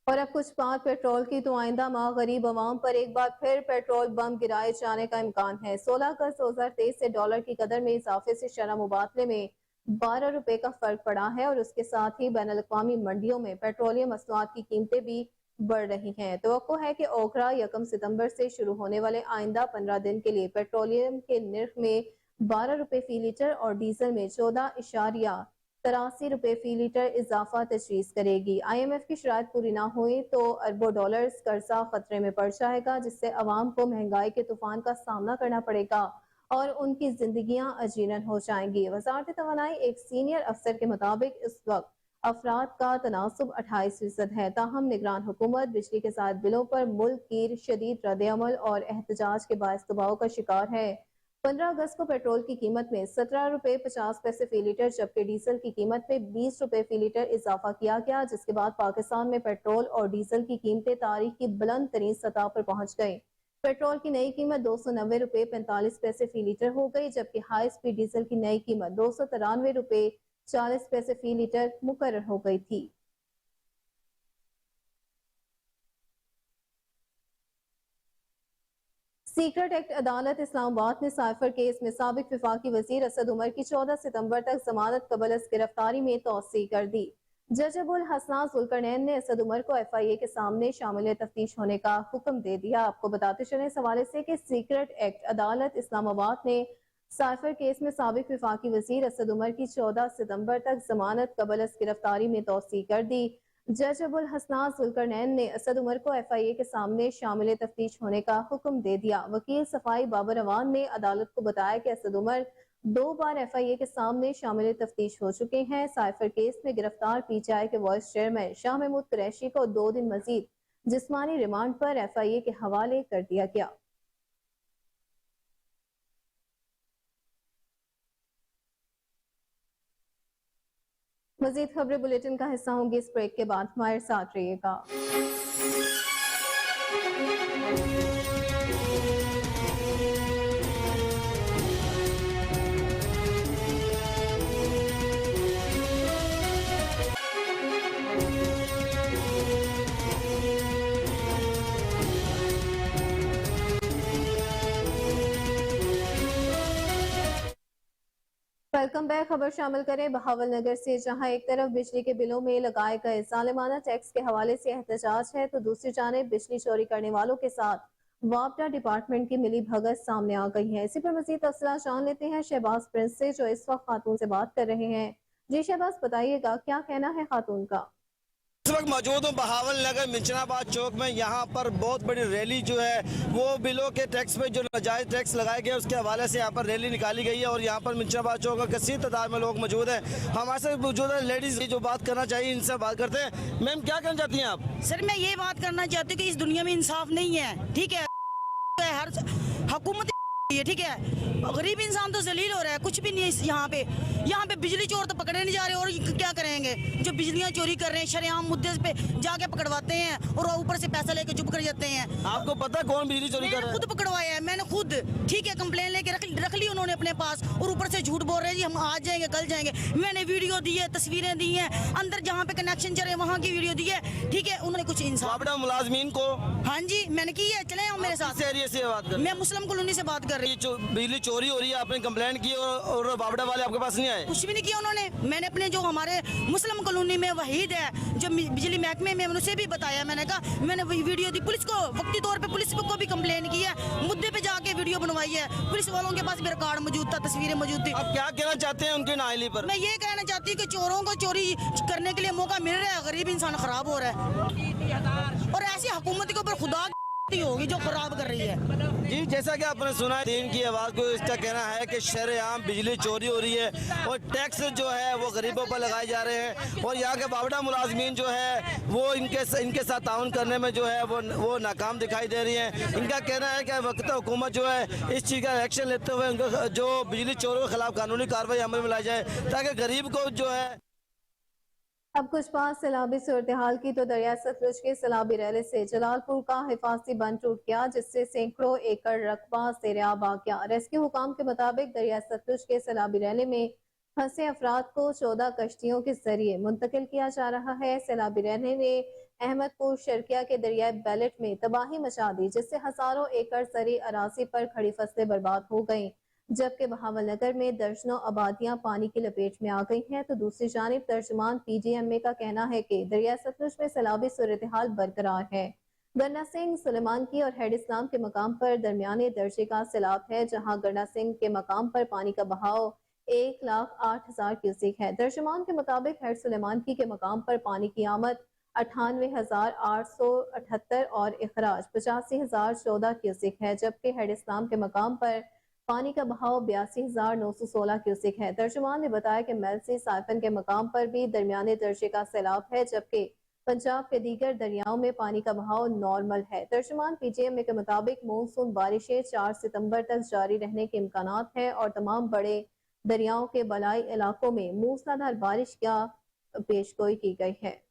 और अब कुछ बात पेट्रोल की तो आइंदा माह गरीब अवाम पर एक बार फिर पेट्रोल बम गिराए जाने का इम्कान है। 16 अगस्त 2023 से डॉलर की कदर में इजाफे से शरह मुबादले में 12 रुपए का फर्क पड़ा है और उसके साथ ही बैन अल-अक़वामी मंडियों में पेट्रोलियम मसनूआत की कीमतें भी बढ़ रही हैं। तवक्को है कि ओखरा 1 सितंबर से शुरू होने वाले आइंदा 15 दिन के लिए पेट्रोलियम के निर्ख में 12 रुपए फी लीटर और डीजल में 14.83 रुपए फी लीटर इजाफा तजवीज करेगी। IMF की शराइत पूरी ना हुई तो अरबों डॉलर्स कर्जा खतरे में पड़ जाएगा, जिससे अवाम को महंगाई के तूफान का सामना करना पड़ेगा और उनकी जिंदगियां अजीरन हो जाएंगी। वजारत तवानाई एक सीनियर अफसर के मुताबिक इस वक्त अफराद का तनासुब 28% है। ताहम निगरान हुकूमत बिजली के साथ बिलों पर मुल्क की शदीद रद्द-ए-अमल और एहतजाज के बायस दबाव का शिकार है। 15 अगस्त को पेट्रोल की कीमत में 17 रुपए 50 पैसे फी लीटर जबकि डीजल की कीमत में 20 रुपए फी लीटर इजाफा किया गया, जिसके बाद पाकिस्तान में पेट्रोल और डीजल की कीमतें तारीख की बुलंद तरीन सतह पर पहुंच गई। पेट्रोल की नई कीमत 290 रुपए 45 पैसे फी लीटर हो गई जबकि हाई स्पीड डीजल की नई कीमत 293 रुपए 40 पैसे फी लीटर मुकर्रर हो गई थी। सीक्रेट एक्ट अदालत इस्लामाबाद ने साइफर केस में साबिक वफाकी वजीर असद उमर की 14 सितंबर तक जमानत कबल गिरफ्तारी में तौसी कर दी। जज अबुल हसनान जुल्करनैन ने असद उमर को FIA के सामने शामिल तफ्तीश होने का हुक्म दे दिया। आपको बताते चले इस हवाले से कि सीक्रेट एक्ट अदालत इस्लामाबाद ने साइफर केस में साबिक वफाकी वजीर असद उमर की 14 सितंबर तक जमानत कबल गिरफ्तारी में तौसी कर दी। जज अबुल हसनान जुल्करनैन ने असद उमर को FIA के सामने शामिल तफ्तीश होने का हुक्म दे दिया। वकील सफाई बाबर अवान ने अदालत को बताया कि असद उमर 2 बार FIA के सामने शामिल तफ्तीश हो चुके हैं। साइफर केस में गिरफ्तार PTI के वाइस चेयरमैन शाह महमूद कुरैशी को 2 दिन मजीद जिस्मानी रिमांड पर FIA के हवाले कर दिया गया। मजीद खबरें बुलेटिन का हिस्सा होंगी इस ब्रेक के बाद, हमारे साथ रहिएगा। Welcome back. खबर शामिल करें बहावलनगर से, जहां एक तरफ बिजली के बिलों में लगाए गए जालिमाना टैक्स के हवाले से एहतजाज है तो दूसरी जानिब बिजली चोरी करने वालों के साथ वापडा डिपार्टमेंट की मिली भगत सामने आ गई है। इसी पर मजीद तफसीलात जान लेते हैं शहबाज प्रिंस से, जो इस वक्त खातून से बात कर रहे हैं। जी शहबाज, बताइएगा क्या कहना है खातून का। इस वक्त मौजूद हूँ बहावल नगर मिंचनाबाद चौक में। यहाँ पर बहुत बड़ी रैली जो है वो बिलों के टैक्स पे जो नाजायज़ टैक्स लगाए गए उसके हवाले से यहाँ पर रैली निकाली गई है और यहाँ पर मिंचनाबाद चौक में कसीर तादाद में लोग मौजूद हैं। हमारे साथ मौजूद है लेडीज़ जो बात करना चाहिए, इनसे बात करते हैं। मैम क्या कहना चाहती हैं आप? सर मैं ये बात करना चाहती हूँ कि इस दुनिया में इंसाफ नहीं है, ठीक है। हर हुकूमत ये ठीक है, गरीब इंसान तो जलील हो रहा है, कुछ भी नहीं है। यहाँ पे बिजली चोर तो पकड़े नहीं जा रहे, और क्या करेंगे? जो बिजलियाँ चोरी कर रहे हैं शरेआम मुद्दे पे जाके पकड़वाते हैं और ऊपर से पैसा लेके चुप कर जाते हैं। आपको पता है कौन बिजली चोरी कर रहा है? खुद पकड़वाया है मैंने खुद, ठीक है। कंप्लेन लेके रख ली उन्होंने अपने पास, और ऊपर से झूठ बोल रहे हैं जी हम आज जाएंगे कल जाएंगे। मैंने वीडियो दी है, तस्वीरें दी हैं, अंदर जहाँ पे कनेक्शन चल रहे वहाँ की वीडियो दी है, ठीक है। उन्होंने कुछ इंसाफ मुलाजमीन को, हाँ जी मैंने की है, चले मेरे साथ। एरिया से बात कर, मैं मुस्लिम कॉलोनी से बात कर रही हूँ। बिजली चोरी हो रही है, आपने कंप्लेंट की और बावड़ा वाले आपके पास नहीं आए? कुछ भी नहीं किया उन्होंने। मैंने अपने जो हमारे मुस्लिम कॉलोनी में वहीद है जो बिजली महकमे में, उनसे भी बताया। मैंने कहा मैंने वीडियो दी पुलिस को, वक्ती तौर पे पुलिस को भी कंप्लेन की है, मुद्दे पे जाके वीडियो बनवाई है। पुलिस वालों के पास भी रिकॉर्ड मौजूद था, तस्वीरें मौजूद थी। आप क्या कहना चाहते हैं उनकी नाअहली पर? मैं ये कहना चाहती हूँ कि चोरों को चोरी करने के लिए मौका मिल रहा है, गरीब इंसान खराब हो रहा है, और ऐसी हुकूमत के ऊपर खुदा होगी जो खराब कर रही है। जी जैसा कि आपने सुना है दीन की आवाज़ को, इसका कहना है कि शरेआम बिजली चोरी हो रही है और टैक्स जो है वो गरीबों पर लगाए जा रहे हैं, और यहाँ के बावड़ा मुलाजमीन जो है वो इनके साथ ताउन करने में जो है वो नाकाम दिखाई दे रही हैं। इनका कहना है कि वक्त हुकूमत जो है इस चीज़ का एक्शन लेते हुए उनको जो बिजली चोरों के खिलाफ कानूनी कार्रवाई अमल में लाई जाए ताकि गरीब को जो है। अब कुछ पास सैलाबी सूरत हाल की तो दरिया सतलुज के सैलाबी रैले से जलालपुर का हिफाजती बंद टूट गया, जिससे सैकड़ों एकड़ रकबा सेराब आ गया। रेस्क्यू हुकाम के मुताबिक दरिया सतलुज के सैलाबी रैले में फंसे अफराद को 14 कश्तियों के जरिए मुंतकिल किया जा रहा है। सैलाबी रैले ने अहमदपुर शर्किया के दरियाई बैलेट में तबाही मचा दी, जिससे हजारों एकड़ सरी अराजी पर खड़ी फसलें बर्बाद हो गईं, जबकि बहावल नगर में दर्जनों आबादियां पानी की लपेट में आ गई हैं। तो दूसरी जानिब तर्जुमान PGMA का कहना है कि दरिया सतलुज में सैलाबी सूरत हाल बरकरार है। गन्ना सिंह सुलेमान की और हेड इस्लाम के मकाम पर दरमियाने दर्जे का सैलाब है, जहां गन्ना सिंह के मकाम पर पानी का बहाव 1,08,000 क्यूसेक है। तर्जुमान के मुताबिक हेड सुलेमान की के मकाम पर पानी की आमद 98,878 और इखराज 85,014 क्यूसेक है, जबकि हेड इस्लाम के मकाम पर पानी का बहाव 82,916 क्यूसेक है। तर्जुमान ने बताया कि मेलसी साइफन के मकाम पर भी दरमियाने दर्जे का सैलाब है, जबकि पंजाब के दीगर दरियाओं में पानी का बहाव नॉर्मल है। तर्जुमान PGMA के मुताबिक मानसून बारिशें 4 सितंबर तक जारी रहने के इम्कानात हैं और तमाम बड़े दरियाओं के बलाई इलाकों में मूसलाधार बारिश का पेशगोई की गई है।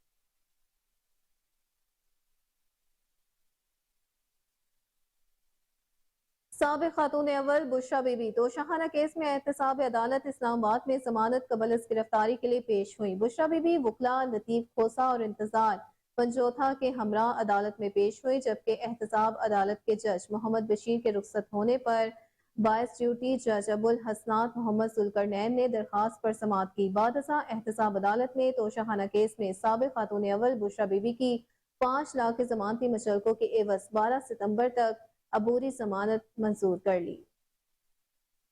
साबिक खातून अव्वल बुशरा बीबी तोशाखाना केस में एहतसाब अदालत इस्लामाबाद में जमानत कबल गिरफ्तारी के लिए पेश हुई। बुशरा बीबी वकला लतीफ खोसा और इंतजार पंजोथा के हमरा अदालत में पेश हुई, जबकि एहतसाब अदालत के जज मोहम्मद बशीर के रुखसत होने पर बायस ड्यूटी जज अबुल हसनात मोहम्मद जुल्करनैन ने दरखास्त पर समाअत की। बादशाह एहतसाब अदालत ने तोशाखाना केस में साबिक खातून अव्वल बुशरा बीबी की 5 लाख की जमानती मुचलकों के एवज 12 सितंबर तक अबूरी जमानत मंजूर कर ली।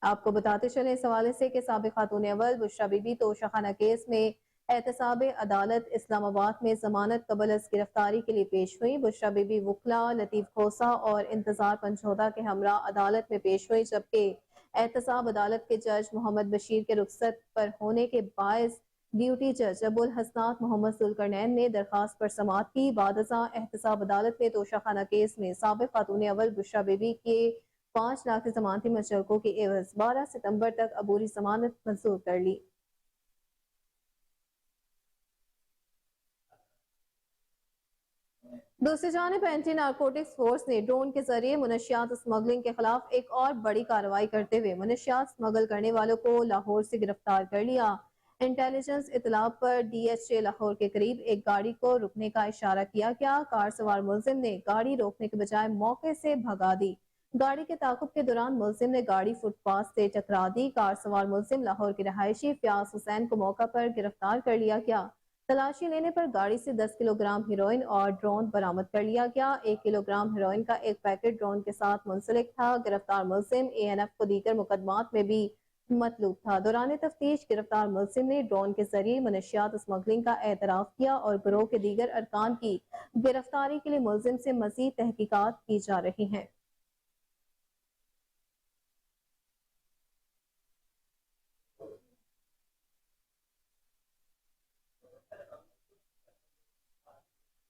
आपको बताते चले इस हवाले से कि साबिक खातून अव्वल बुशरा बीबी तोशाखाना केस में एहतसाब अदालत इस्लामाबाद में जमानत कबल गिरफ्तारी के लिए पेश हुई। बुशरा बीबी वकला लतीफ खोसा और इंतजार पंचोदा के हमरा अदालत में पेश हुई, जबकि एहतसाब अदालत के जज मोहम्मद बशीर के रुखसत पर होने के बायस ड्यूटी जज अबुल हसनात मोहम्मद जुल्करनैन ने दरखास्त पर समाअत की। बादशाह एहतसाब अदालत ने तोशाखाना केस में साबिक खातून अव्वल बुशरा बीबी के 5 लाख की जमानती मुचलकों के एवज 12 सितंबर तक अबूरी जमानत मंजूर कर ली। दूसरी जानिब एंटी नारकोटिक्स फोर्स ने ड्रोन के जरिए मुनशियात स्मगलिंग के खिलाफ एक और बड़ी कार्रवाई करते हुए मुनशियात स्मगल करने वालों को लाहौर से गिरफ्तार कर लिया। इंटेलिजेंस इतला पर DHA लाहौर के करीब एक गाड़ी को रुकने का इशारा किया गया। कार सवार मुलजिम ने गाड़ी रोकने के बजाय मौके से भगा दी। गाड़ी के ताकुब के दौरान मुलजिम ने गाड़ी फुटपाथ से टकरा दी। कार सवार मुलजिम लाहौर के रहायशी फयाज हुसैन को मौका पर गिरफ्तार कर लिया गया। तलाशी लेने पर गाड़ी से 10 किलोग्राम हेरोइन और ड्रोन बरामद कर लिया गया। 1 किलोग्राम हेरोइन का एक पैकेट ड्रोन के साथ मुंसलिक था। गिरफ्तार मुलजिम ANF को दीगर मुकदमात में भी मतलूब था। दौरान तफ्तीश गिरफ्तार मुलजिम ने ड्रोन के जरिए मनशियात स्मगलिंग का एतराफ किया और गिरोह के दीगर अरकान की गिरफ्तारी के लिए मुलजिम से मजीद तहकीकात की जा रही हैं।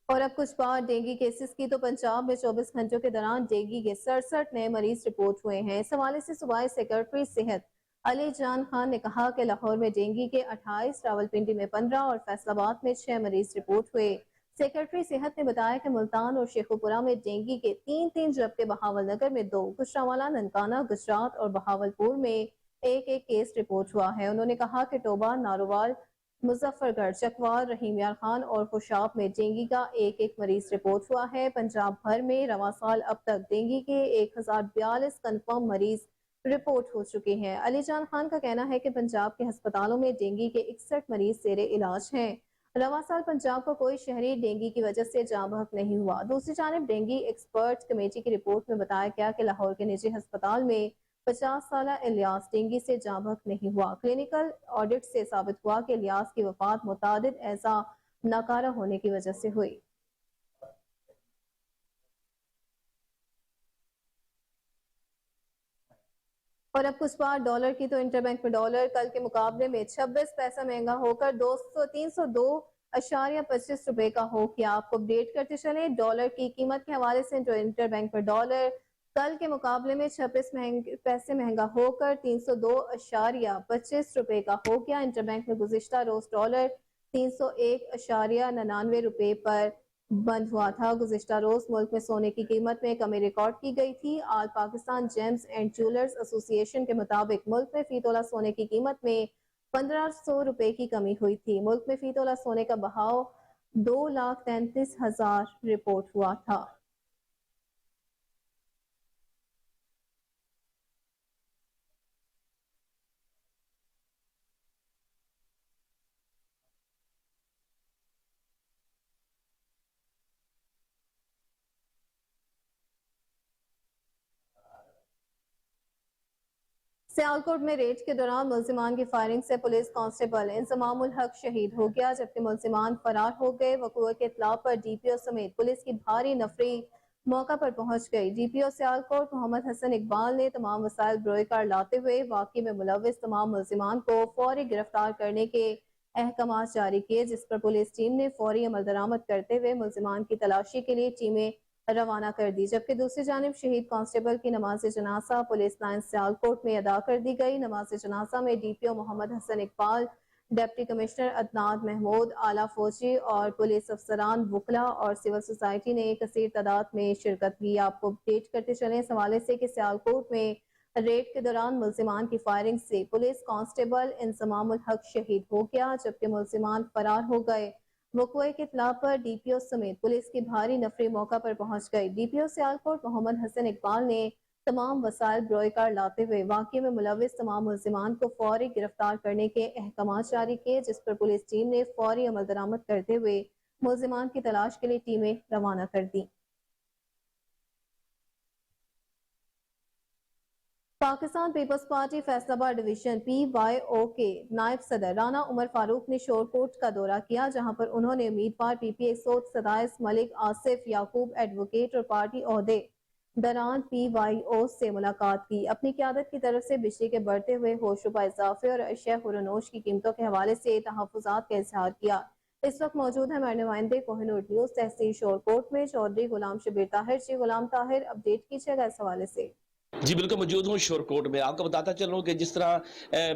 और अब कुछ बात डेंगू केसेस की, तो पंजाब में 24 घंटों के दौरान डेंगू के 67 नए मरीज रिपोर्ट हुए हैं। इस हवाले से सूबाई सेक्रेटरी सेहत अली जान खान ने कहा कि लाहौर में डेंगू के 28, रावलपिंडी में 15 और फैसलाबाद में 6 मरीज रिपोर्ट हुए। सेक्रेटरी सेहत ने बताया कि मुल्तान और शेखुपुरा में डेंगू के 3, जबकि बहावलनगर में 2, गुजरांवाला, ननकाना, गुजरात और बहावलपुर में 1 केस रिपोर्ट हुआ है। उन्होंने कहा कि टोबा, नारोवाल, मुजफ्फरगढ़, चकवाल, रहीम यार खान और खुशाब में डेंगू का 1 मरीज रिपोर्ट हुआ है। पंजाब भर में रवां साल अब तक डेंगू के 1042 कन्फर्म मरीज रिपोर्ट हो चुके हैं। अली जान खान का कहना है कि पंजाब के अस्पतालों में डेंगू के 61 मरीज जेरे इलाज हैं। रवां साल पंजाब का कोई शहरी डेंगू की वजह से जाँ बहक नहीं हुआ। दूसरी जानब डेंगू एक्सपर्ट कमेटी की रिपोर्ट में बताया गया कि लाहौर के निजी अस्पताल में 50 साल इलियास डेंगू से जाँ बहक नहीं हुआ। क्लिनिकल ऑडिट से साबित हुआ कि इलियास की वफात मुतादिद ऐसा नाकारा होने की वजह से हुई। और अब कुछ बात डॉलर की, तो इंटरबैंक में डॉलर कल के मुकाबले में 26 पैसा महंगा होकर 302.25 रुपए का हो गया। आपको अपडेट करते चले डॉलर की कीमत के हवाले से, जो इंटरबैंक में डॉलर कल के मुकाबले में 26 पैसे महंगा होकर 302.25 रुपए का हो गया। इंटरबैंक में गुज़िश्ता रोज डॉलर 301.99 रुपए पर बंद हुआ था। गुज़िश्ता रोज मुल्क में सोने की कीमत में कमी रिकॉर्ड की गई थी। All Pakistan gems and jewellers association के मुताबिक मुल्क में फी तोला सोने की कीमत में 1500 रुपए की कमी हुई थी। मुल्क में फी तोला सोने का बहाव 2,33,000 रिपोर्ट हुआ था। सियालकोट में रेड के दौरान मुल्जिमान की फायरिंग से पुलिस कांस्टेबल इंजमामुल हक शहीद हो गया, जबकि मुल्जिमान फरार हो गए। वक़ूअ के इत्तला पर डीपीओ समेत पुलिस की भारी नफरी मौका पर पहुंच गई। डीपीओ सियालकोट मोहम्मद हसन इकबाल ने तमाम वसाइल ब्रोयकार लाते हुए वाक़ई में मुलव्विस तमाम मुल्जिमान को फौरी गिरफ्तार करने के अहकाम जारी किए, जिस पर पुलिस टीम ने फौरी अमल दरामद करते हुए मुल्जिमान की तलाशी के लिए टीमें रवाना कर दी। जबकि दूसरी जानिब शहीद कांस्टेबल की नमाज जनाजा पुलिस लाइन सियालकोट में अदा कर दी गई। नमाज जनाजा में DPO Mohammad Hasan Iqbal, deputy commissioner Adnan Mahmood, आला फौजी और पुलिस अफसरान, वकला और सिविल सोसाइटी ने कसीर तादाद में शिरकत की। आपको अपडेट करते चले इस हवाले से कि सियालकोट में रेड के दौरान मुल्जिमान की फायरिंग से पुलिस कांस्टेबल इंजमामुल हक शहीद हो गया, जबकि मुल्जिमान फरार हो गए। वक़ूए के इत्तला पर डीपीओ समेत पुलिस की भारी नफरी मौका पर पहुंच गई। डीपीओ सियालकोट मोहम्मद हसन इकबाल ने तमाम वसाइल ब्रोयकार लाते हुए वाक़ई में मुलव्विस तमाम मुल्जिमान को फौरी गिरफ्तार करने के अहकाम जारी किए, जिस पर पुलिस टीम ने फौरी अमल दरामद करते हुए मुल्जिमान की तलाश के लिए टीमें रवाना कर दी। Pakistan people's party Faisalabad division PYO के नायब सदर राना उमर फारूक ने शोरकोट का दौरा किया, जहां पर उन्होंने उम्मीदवार PPA सोद सदाइस मलिक, आसिफ याकूब एडवोकेट और पार्टी ओहदे दरान PYO से मुलाकात की। अपनी क़यादत की तरफ से बिजली के बढ़ते हुए होशरुबा इजाफे और अशिया खुरनोश की कीमतों के हवाले से तहफ़्फ़ुज़ात का इज़हार किया। इस वक्त मौजूद है हमारे नुमाइंदे कोहिनूर न्यूज़ तहसील शोरकोट में चौधरी गुलाम शबीर ताहिर। जी गुलाम ताहिर, अपडेट कीजिएगा इस हवाले से। जी बिल्कुल मौजूद हूँ शोरकोट में। आपको बताता चलूँ कि जिस तरह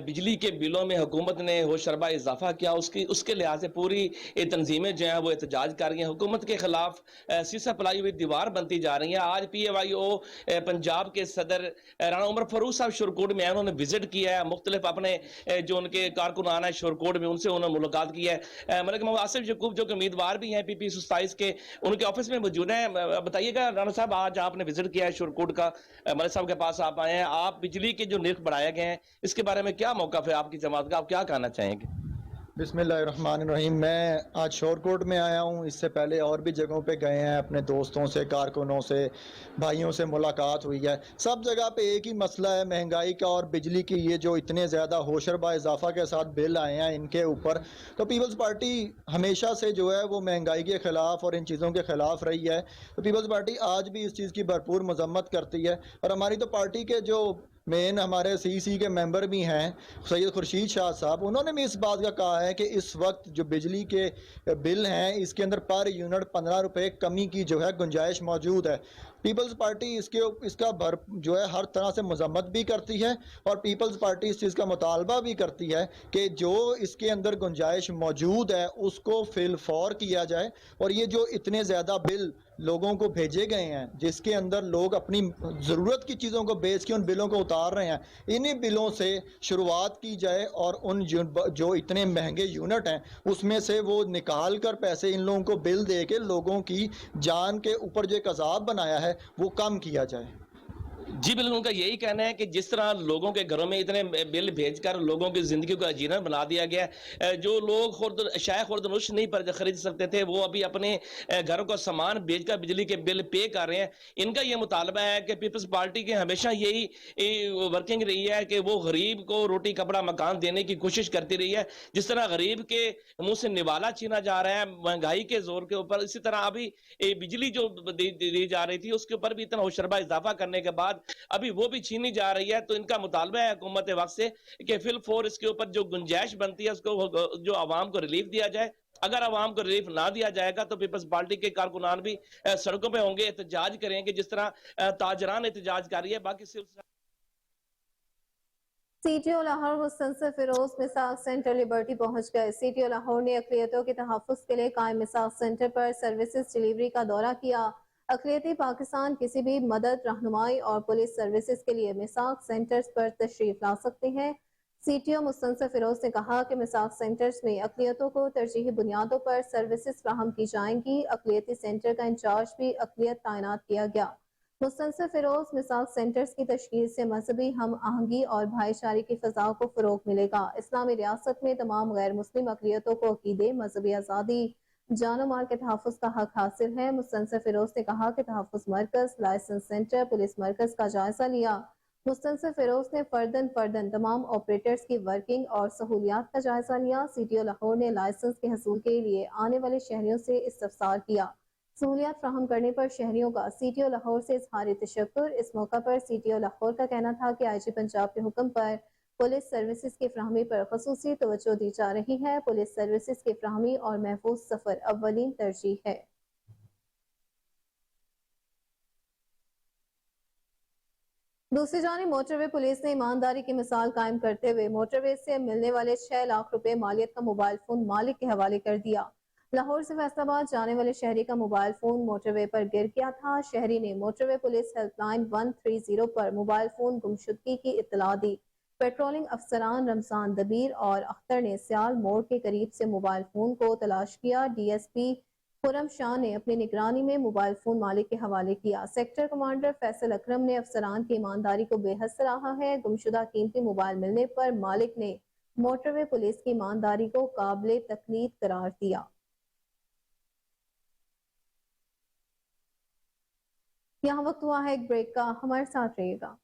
बिजली के बिलों में हुकूमत ने होशरबा इजाफा किया, उसके लिहाज से पूरी तंजीमें जो हैं वो एहतजाज कर रही हैं। हुकूमत के खिलाफ सीसा फैलाई हुई दीवार बनती जा रही है। आज PYO पंजाब के सदर राना उमर फारूक साहब शोरकोट में आए, उन्होंने विजिट किया है। मुख्तलिफ अपने जो उनके कारकुनान है शोरकोट में, उनसे उन्होंने मुलाकात की है। मलिक मोहम्मद आसिफ याकूब जो उम्मीदवार भी हैं PPA 27 के, उनके ऑफिस में मौजूद हैं। बताइएगा राना साहब, आज आपने विजिट किया है शोरकोट का, मलिक साहब के पास आप आए हैं। आप बिजली के जो निर्ख बढ़ाए गए हैं इसके बारे में क्या मौक़िफ़ है आपकी जमात का, आप क्या कहना चाहेंगे? बिस्मिल्लाहिर्रहमानिर्रहीम। मैं आज शोरकोट में आया हूँ। इससे पहले और भी जगहों पे गए हैं, अपने दोस्तों से, कारकुनों से, भाइयों से मुलाकात हुई है। सब जगह पे एक ही मसला है, महंगाई का और बिजली की। ये जो इतने ज़्यादा होशरबा इजाफा के साथ बिल आए हैं इनके ऊपर, तो पीपल्स पार्टी हमेशा से जो है वो महंगाई के ख़िलाफ़ और इन चीज़ों के ख़िलाफ़ रही है। तो पीपल्स पार्टी आज भी इस चीज़ की भरपूर मजम्मत करती है। और हमारी तो पार्टी के जो मेन हमारे सीसी के मेंबर भी हैं, सैयद खुर्शीद शाह साहब, उन्होंने भी इस बात का कहा है कि इस वक्त जो बिजली के बिल हैं इसके अंदर पर यूनिट 15 रुपये कमी की जो है गुंजाइश मौजूद है। पीपल्स पार्टी इसका जो है हर तरह से मजम्मत भी करती है और पीपल्स पार्टी इस चीज़ का मुतालबा भी करती है कि जो इसके अंदर गुंजाइश मौजूद है उसको फिल फौर किया जाए। और ये जो इतने ज़्यादा बिल लोगों को भेजे गए हैं जिसके अंदर लोग अपनी ज़रूरत की चीज़ों को बेच के उन बिलों को उतार रहे हैं, इन्हीं बिलों से शुरुआत की जाए और उन जो इतने महंगे यूनिट हैं उसमें से वो निकाल कर पैसे इन लोगों को बिल दे के लोगों की जान के ऊपर जो एक अजाब बनाया है वो कम किया जाए। जी बिल्कुल, उनका यही कहना है कि जिस तरह लोगों के घरों में इतने बिल भेजकर लोगों की ज़िंदगी को अजीर्ण बना दिया गया है। जो लोग खुर्दनुश नहीं पर खरीद सकते थे वो अभी अपने घरों का सामान बेचकर बिजली के बिल पे कर रहे हैं। इनका ये मुतालबा है कि पीपल्स पार्टी के हमेशा यही वर्किंग रही है कि वो गरीब को रोटी कपड़ा मकान देने की कोशिश करती रही है। जिस तरह गरीब के मुँह से निवाला छीना जा रहा है महंगाई के जोर के ऊपर, इसी तरह अभी बिजली जो दी जा रही थी उसके ऊपर भी इतना होशरबा इजाफा करने के बाद अभी वो भी छीनी जा रही है। तो इनका मुतालबा है हुकूमत वक्त से कि फिल फोर इसके ऊपर जो गुंजाइश बनती है उसको जो आवाम को रिलीफ दिया जाए। अगर आवाम को रिलीफ ना दिया जाएगा तो पीपल्स पार्टी के कारकुनान भी सड़कों पे होंगे, एहतजाज करेंगे जिस तरह ताजरान एहतजाज कर रही है। बाकी सीटीओ लाहौर मुस्तनसिर फिरोज मिसाक सेंटर लिबर्टी पहुंच गए। सीटीओ लाहौर ने अक़लियतों के तहफ़्फ़ुज़ के लिए कायम मिसाक सेंटर पर सर्विसेज डिलीवरी का दौरा किया। अक़लियती पाकिस्तान किसी भी मदद, रहनुमाई और पुलिस सर्विसेज के लिए मिसाक सेंटर्स पर तशरीफ ला सकते हैं। सीटीओ मुस्तनसिर फिरोज ने कहा कि मिसाक सेंटर्स में अक़लियतों को तरजीही बुनियादों पर सर्विसेज फ्राहम की जाएंगी। अक़लियती सेंटर का इंचार्ज भी अक़लियत तैनात किया गया। मुस्तनसिर फिरोज मिसाक सेंटर्स की तश्कील से मजहबी हम आहंगी और भाईचारे की फ़ज़ा को फ़रोग़ मिलेगा। इस्लामी रियासत में तमाम गैर मुस्लिम अक़लियतों को अक़ीदे, मजहबी आज़ादी, जानो माल के तहफ़्फ़ुज़ का हक हासिल है। मुस्तनसिर फिरोज ने कहा कि तहफ़्फ़ुज़ मरकज़, लाइसेंस सेंटर, पुलिस मरकज़ का जायजा लिया। मुस्तनसिर फिरोज ने फर्दन तमाम ऑपरेटर्स की वर्किंग और सहूलियात का जायजा लिया। सीटीओ लाहौर ने लाइसेंस के हसूल के लिए आने वाले शहरियों से इस्तफसार किया। सहूलियात फ्राहम करने पर शहरियों का सीटीओ लाहौर से इज़हार तशक्कुर। इस मौका पर सीटीओ लाहौर का कहना था कि आईजी पंजाब के हुक्म पर पुलिस सर्विसेज की फ्राहमी पर ख़ुसूसी तवज्जो दी जा रही है। पुलिस सर्विसेज की फ्राहमी और महफूज सफ़र अव्वलीन तरजीह है। दूसरी जानिब मोटरवे पुलिस ने ईमानदारी की मिसाल कायम करते हुए मोटरवे से मिलने वाले 6 लाख रुपए मालियत का मोबाइल फोन मालिक के हवाले कर दिया। लाहौर से फैसलाबाद जाने वाले शहरी का मोबाइल फोन मोटरवे पर गिर गया था। शहरी ने मोटरवे पुलिस हेल्पलाइन 130 पर मोबाइल फोन गुमशुदगी की इत्तला दी। पेट्रोलिंग अफसरान रमजान दबीर और अख्तर ने सियाल मोड़ के करीब से मोबाइल फोन को तलाश किया। डीएसपी खुरम शाह ने अपनी निगरानी में मोबाइल फोन मालिक के हवाले किया। सेक्टर कमांडर फैसल अकरम ने अफसरान की ईमानदारी को बेहद सराहा है। गुमशुदा कीमती मोबाइल मिलने पर मालिक ने मोटरवे पुलिस की ईमानदारी को काबिल तकलीद करार दिया। यहाँ वक्त हुआ है एक ब्रेक का, हमारे साथ रहिएगा।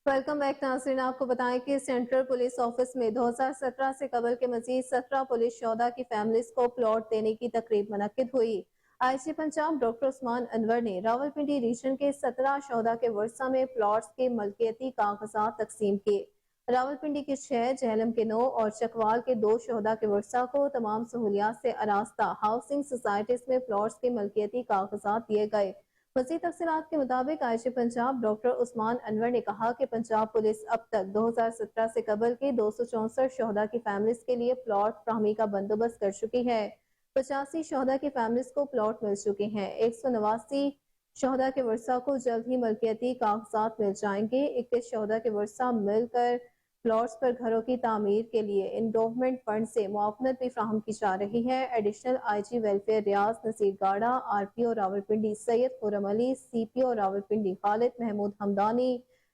वेलकम बैक नाज़रीन। आपको बताएं कि सेंट्रल पुलिस ऑफिस में 2017 से कबल के मजीद 17 पुलिस शोहदा की फैमिलीज को प्लॉट देने की तकरीब मुनक्किद हुई। आईजी पंजाब डॉक्टर उस्मान अनवर ने रावलपिंडी रीजन के 17 शोहदा के वर्सा में प्लॉट्स के मलकियती कागजात तकसीम किए। रावलपिंडी के 6, जहलम के 9 और चकवाल के 2 शोहदा के वर्सा को तमाम सहूलियात से आरास्ता हाउसिंग सोसाइटीज में प्लॉट्स के मलकियती कागजात दिए गए। मज़ीद तफसीलात के मुताबिक आईजी पंजाब डॉक्टर उस्मान अनवर ने कहा कि पंजाब पुलिस अब तक 2017 से कबल के 264 शोहदा की फैमिलीज के लिए प्लॉट फ्राहमी का बंदोबस्त कर चुकी है। 85 शोहदा की फैमिलीज को प्लॉट मिल चुके हैं। 189 शोहदा के वर्सा को जल्द ही मलकियती कागजात मिल जाएंगे। 21 शोहदा के वर्सा मिलकर प्लॉट्स पर घरों की तामीर के लिए इंडोवमेंट फंड से मुआवनत भी फ्राहम की जा रही है। Additional IG welfare Riaz Naseer Gada, RPO Rawalpindi Syed Khurram Ali, CPO Rawalpindi Khalid Mahmood Hamdani,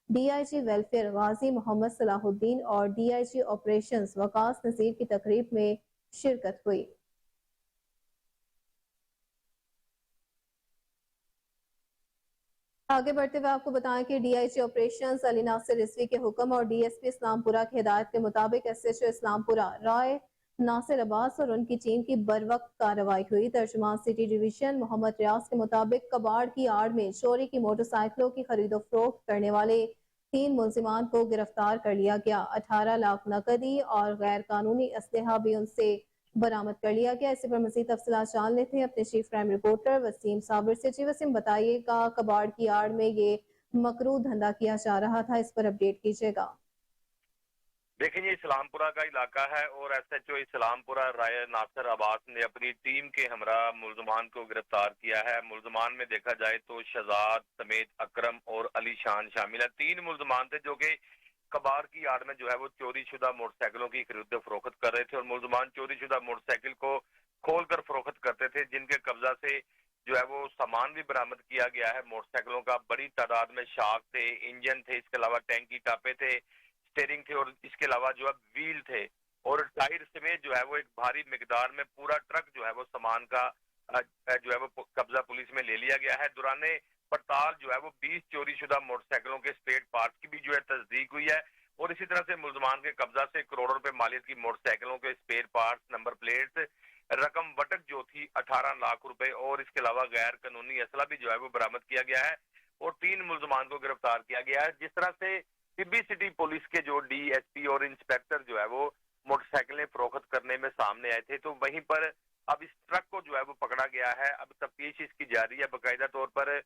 DIG welfare Ghazi Mohammad Salahuddin और DIG ऑपरेशंस वकास नसीर की तकरीब में शिरकत हुई। आगे बढ़ते हुए आपको बताएं कि DIG ऑपरेशंस अली नासिर रिजवी के हुक्म और DSP इस्लामपुरा की हिदायत के मुताबिक SHO इस्लामपुरा राय नासिर अब्बास और उनकी टीम की बरवक्त कार्रवाई हुई। तर्जुमान सिटी डिवीजन मोहम्मद रियाज के मुताबिक कबाड़ की आड़ में चोरी की मोटरसाइकिलों की खरीदो फरोख्त करने वाले 3 मुलजिमान को गिरफ्तार कर लिया गया। 18 लाख नकदी और गैर कानूनी असलहा भी उनसे बरामद कर लिया गया। इसी पर मज़ीद तफसीलात जान लेते हैं अपने chief crime reporter Waseem Sabir से। जी वसीम, बताइएगा कबाड़ की आड़ में ये मकरू धंधा किया जा रहा था, इस पर अपडेट कीजिएगा। देखिए, ये इस्लामपुरा का इलाका है और SHO इस्लामपुरा राय नासिर अब्बास ने अपनी टीम के हमरा मुलजमान को गिरफ्तार किया है। मुलजमान में देखा जाए तो शहजाद समेत अकरम और अली शान शामिल है। 3 मुलजमान थे जो कि कबाड़ की आड़ में जो है वो चोरी शुदा मोटरसाइकिलों की खरीद फरोख्त कर रहे थे और मुलजमान चोरी शुदा मोटरसाइकिल को खोल कर फरोख्त करते थे, जिनके कब्जा से जो है वो सामान भी बरामद किया गया है मोटरसाइकिलों का। बड़ी तादाद में शाक थे, इंजन थे, इसके अलावा टैंकी टापे थे, स्टेयरिंग थे और इसके अलावा जो है व्हील थे और टायर समेत जो है वो एक भारी मिकदार में पूरा ट्रक जो है वो सामान का जो है वो कब्जा पुलिस में ले लिया गया है। दौरान पड़ताल जो है वो 20 चोरी शुदा मोटरसाइकिलों के स्पेयर पार्ट्स की भी जो है तस्दीक हुई है और इसी तरह से मुलजमान के कब्जा से करोड़ों रुपए मालियत की मोटरसाइकिलों के स्पेयर पार्ट्स, नंबर प्लेट्स, रकम वटक जो थी 18 लाख रुपए और इसके अलावा गैर कानूनी असला भी जो है वो बरामद किया गया है और 3 मुलजमान को गिरफ्तार किया गया है। जिस तरह से टिब्बी सिटी पुलिस के जो DSP और इंस्पेक्टर जो है वो मोटरसाइकिलें फरोख्त करने में सामने आए थे, तो वहीं पर अब इस ट्रक को जो है वो पकड़ा गया है। अब तफ्तीश इसकी जारी है। बाकायदा तौर पर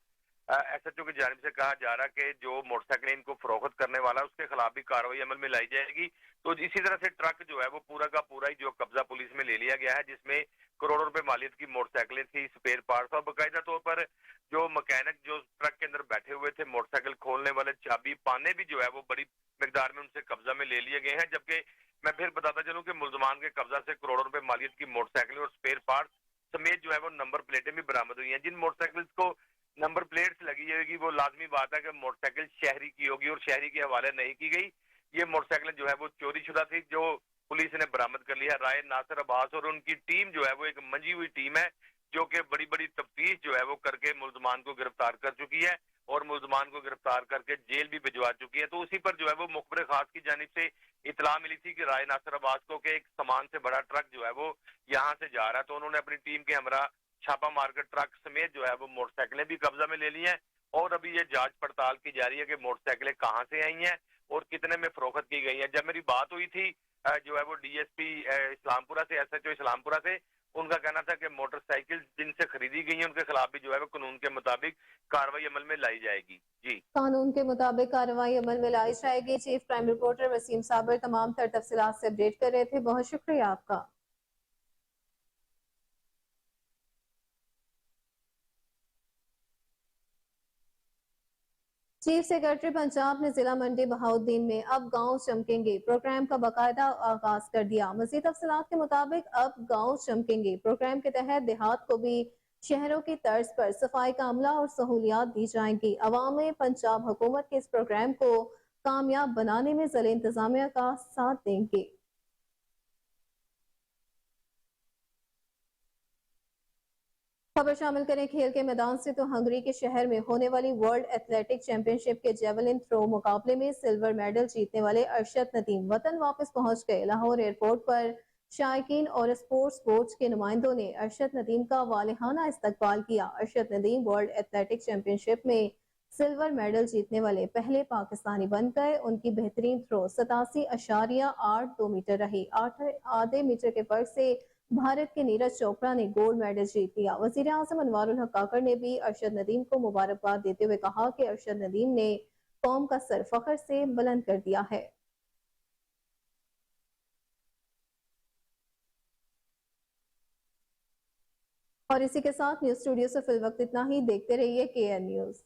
SHO की जानिब से कहा जा रहा है कि जो मोटरसाइकिल इनको फरोख्त करने वाला है उसके खिलाफ भी कार्रवाई अमल में लाई जाएगी। तो इसी तरह से ट्रक जो है वो पूरा का पूरा ही जो कब्जा पुलिस में ले लिया गया है, जिसमें करोड़ों रुपए मालियत की मोटरसाइकिलें थी, स्पेयर पार्ट्स और बाकायदा तौर पर जो मैकेनिक जो ट्रक के अंदर बैठे हुए थे, मोटरसाइकिल खोलने वाले चाबी पाने भी जो है वो बड़ी मिकदार में उनसे कब्जा में ले लिए गए हैं। जबकि मैं फिर बताता चलूं कि मुलजमान के कब्जा से करोड़ों रुपए मालियत की मोटरसाइकिल और स्पेयर पार्ट्स समेत जो है वो नंबर प्लेटें भी बरामद हुई हैं। जिन मोटरसाइकिल को नंबर प्लेट्स लगी होगी वो लाजमी बात है कि मोटरसाइकिल शहरी की होगी और शहरी के हवाले नहीं की गई। ये मोटरसाइकिल जो है वो चोरी शुदा थी जो पुलिस ने बरामद कर लिया। राय नासिर अब्बास और उनकी टीम जो है वो एक मंजी हुई टीम है जो कि बड़ी बड़ी तफ्तीश जो है वो करके मुलजमान को गिरफ्तार कर चुकी है और मुलजमान को गिरफ्तार करके जेल भी भिजवा चुकी है। तो उसी पर जो है वो मुखबिर खास की जानिब से इतला मिली थी कि राय नासिर अब्बास को कि एक सामान से बड़ा ट्रक जो है वो यहाँ से जा रहा है, तो उन्होंने अपनी टीम के हमरा छापा मारकर ट्रक समेत जो है वो मोटरसाइकिलें भी कब्जा में ले ली हैं और अभी ये जांच पड़ताल की जा रही है कि मोटरसाइकिलें कहाँ से आई हैं और कितने में फरोख्त की गई हैं। जब मेरी बात हुई थी जो है वो DSP इस्लामपुरा से, SHO इस्लामपुरा से, उनका कहना था कि मोटरसाइकिल जिनसे खरीदी गई है उनके खिलाफ भी जो है वो कानून के मुताबिक कार्रवाई अमल में लाई जाएगी। जी, कानून के मुताबिक कार्रवाई अमल में लाई जाएगी। Chief crime reporter Waseem Sabir तमाम तर तफसीलात से अपडेट कर रहे थे, बहुत शुक्रिया आपका। चीफ सेक्रेटरी पंजाब ने जिला मंडी बहाउद्दीन में अब गांव चमकेंगे प्रोग्राम का बाकायदा आगाज कर दिया। मज़ीद तफसीलात के मुताबिक अब गांव चमकेंगे प्रोग्राम के तहत देहात को भी शहरों की तर्ज पर सफाई का अमला और सहूलियात दी जाएंगी। अवाम पंजाब हुकूमत के इस प्रोग्राम को कामयाब बनाने में ज़िला इंतजामिया का साथ देंगे। खबर शामिल करें खेल के मैदान से तो हंगरी के शहर में होने वाली वर्ल्ड एथलेटिक चैंपियनशिप के जेवलिन थ्रो मुकाबले में सिल्वर मेडल जीतने वाले अरशद नदीम वतन वापस पहुंच गए। लाहौर एयरपोर्ट पर शायकीन और स्पोर्ट्स बोर्ड के नुमाइंदों ने अरशद नदीम का वालिहाना इस्तकबाल किया। Arshad Nadeem world athletic championship में सिल्वर मेडल जीतने वाले पहले पाकिस्तानी बन गए। उनकी बेहतरीन थ्रो 87.82 मीटर रही। आधे मीटर के फर्क से भारत के नीरज चोपड़ा ने गोल्ड मेडल जीत लिया। वजीर आजम अनवारुल हक काकड़ ने भी अरशद नदीम को मुबारकबाद देते हुए कहा कि अरशद नदीम ने कौम का सर फख्र से बुलंद कर दिया है। और इसी के साथ न्यूज स्टूडियो से फिल वक्त इतना ही। देखते रहिए KN न्यूज।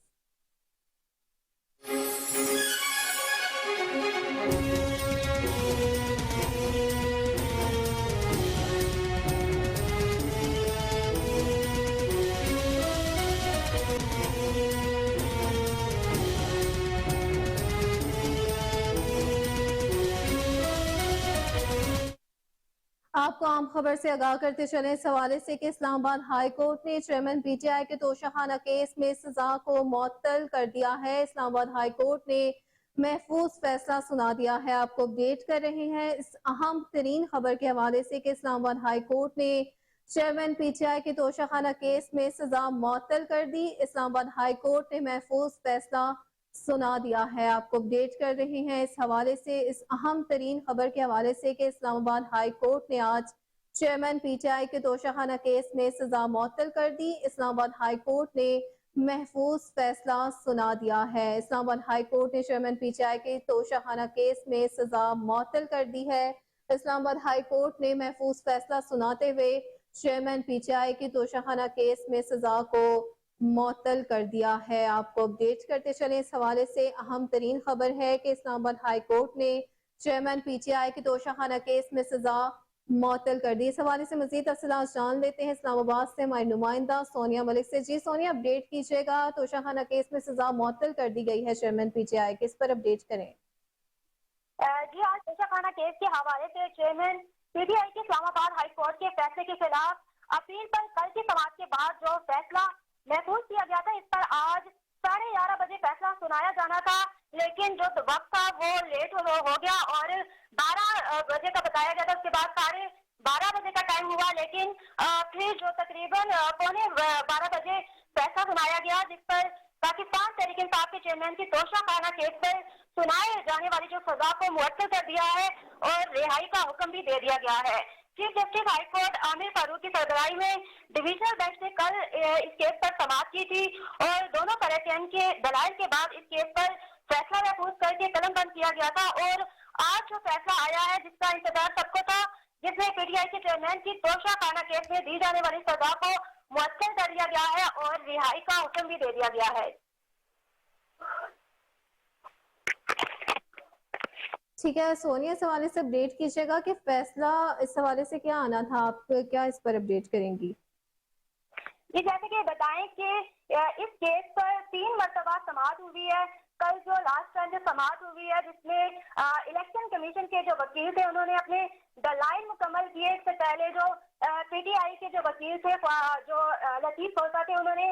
आपको आम खबर से आगाह करते चले इस हवाले से कि इस्लामाबाद हाई कोर्ट ने चेयरमैन PTI के तोशाखाना केस में सजा को मुअत्तल कर दिया है। इस्लामाबाद हाई कोर्ट ने महफूज फैसला सुना दिया है। आपको अपडेट कर रहे हैं इस अहम तरीन खबर के हवाले से कि इस्लामाबाद हाई कोर्ट ने चेयरमैन PTI के तोशाखाना केस में सजा मुअत्तल कर दी। इस्लामाबाद हाई कोर्ट ने महफूज फैसला सुना दिया है। आपको अपडेट कर रहे हैं इस हवाले से इस अहम तरीन खबर के हवाले से कि इस्लामाबाद हाई कोर्ट ने आज चेयरमैन PTI के तोशाखाना केस में सजा मुअत्तल कर दी। इस्लामाबाद हाई कोर्ट ने महफूज फैसला सुना दिया है। इस्लामाबाद हाई कोर्ट ने चेयरमैन PTI के तोशाखाना केस में सजा मुअत्तल कर दी है। इस्लामाबाद हाई कोर्ट ने महफूज फैसला सुनाते हुए चेयरमैन PTI के तोशाखाना केस में सजा को मुअत्तल कर दिया है। आपको अपडेट करते चले इस हवाले से अहम तरीन खबर है कि इस्लामाबाद हाई कोर्ट ने चेयरमैन PTI के तोशाखाना केस में सजा मुअत्तल कर दी। इस हवाले से मजीद तफसीलात जान लेते हैं इस्लामाबाद से हमारी नुमाइंदा सोनिया मलिक से। जी सोनिया, अपडेट कीजिएगा। तोशाखाना केस में सजा मुअत्तल कर दी गई है चेयरमैन PTI के, इस पर अपडेट करें। जी, आज तोशाखाना केस के हवाले से चेयरमैन PTI के इस्लामाबाद हाई कोर्ट के फैसले के खिलाफ अपील पर कल की समाअत के बाद जो फैसला महफूज किया गया था, इस पर आज 11:30 बजे फैसला सुनाया जाना था, लेकिन जो वक्त था वो लेट हो गया और 12 बजे का बताया गया था। उसके बाद 12:30 बजे का टाइम हुआ, लेकिन फिर जो तकरीबन 11:15 बजे फैसला सुनाया गया, जिस पर पाकिस्तान तहरीक इंसाफ के चेयरमैन की तोशाखाना केस पर सुनाए जाने वाली जो सजा को मुअत्तल कर दिया है और रिहाई का हुक्म भी दे दिया गया है। Chief justice high court Aamir Farooq की सरबराही में डिवीजनल बेंच ने कल इस केस पर समाअत की थी और दोनों फरीकैन के दलाइल के बाद इस केस पर फैसला महफूज करके कलमबंद किया गया था। और आज जो फैसला आया है, जिसका इंतजार सबको था, जिसमें PTI के चेयरमैन की तोशाखाना केस में दी जाने वाली सजा को मुअत्तल कर दिया गया है और रिहाई का हुक्म भी दे दिया गया है। ठीक है सोनिया, इस हवाले से अपडेट कीजिएगा कि फैसला इस हवाले से क्या आना था, आप क्या इस पर अपडेट करेंगी? जी, जैसे कि बताएं कि इस केस पर 3 मरतबा समाअत हुई है। कल जो लास्ट टाइम जो समाअत हुई है, जिसमें इलेक्शन कमीशन के जो वकील थे उन्होंने अपने दलाइल मुकम्मल किए। इससे पहले जो PTI के जो वकील थे, जो लतीफ खोसा थे, उन्होंने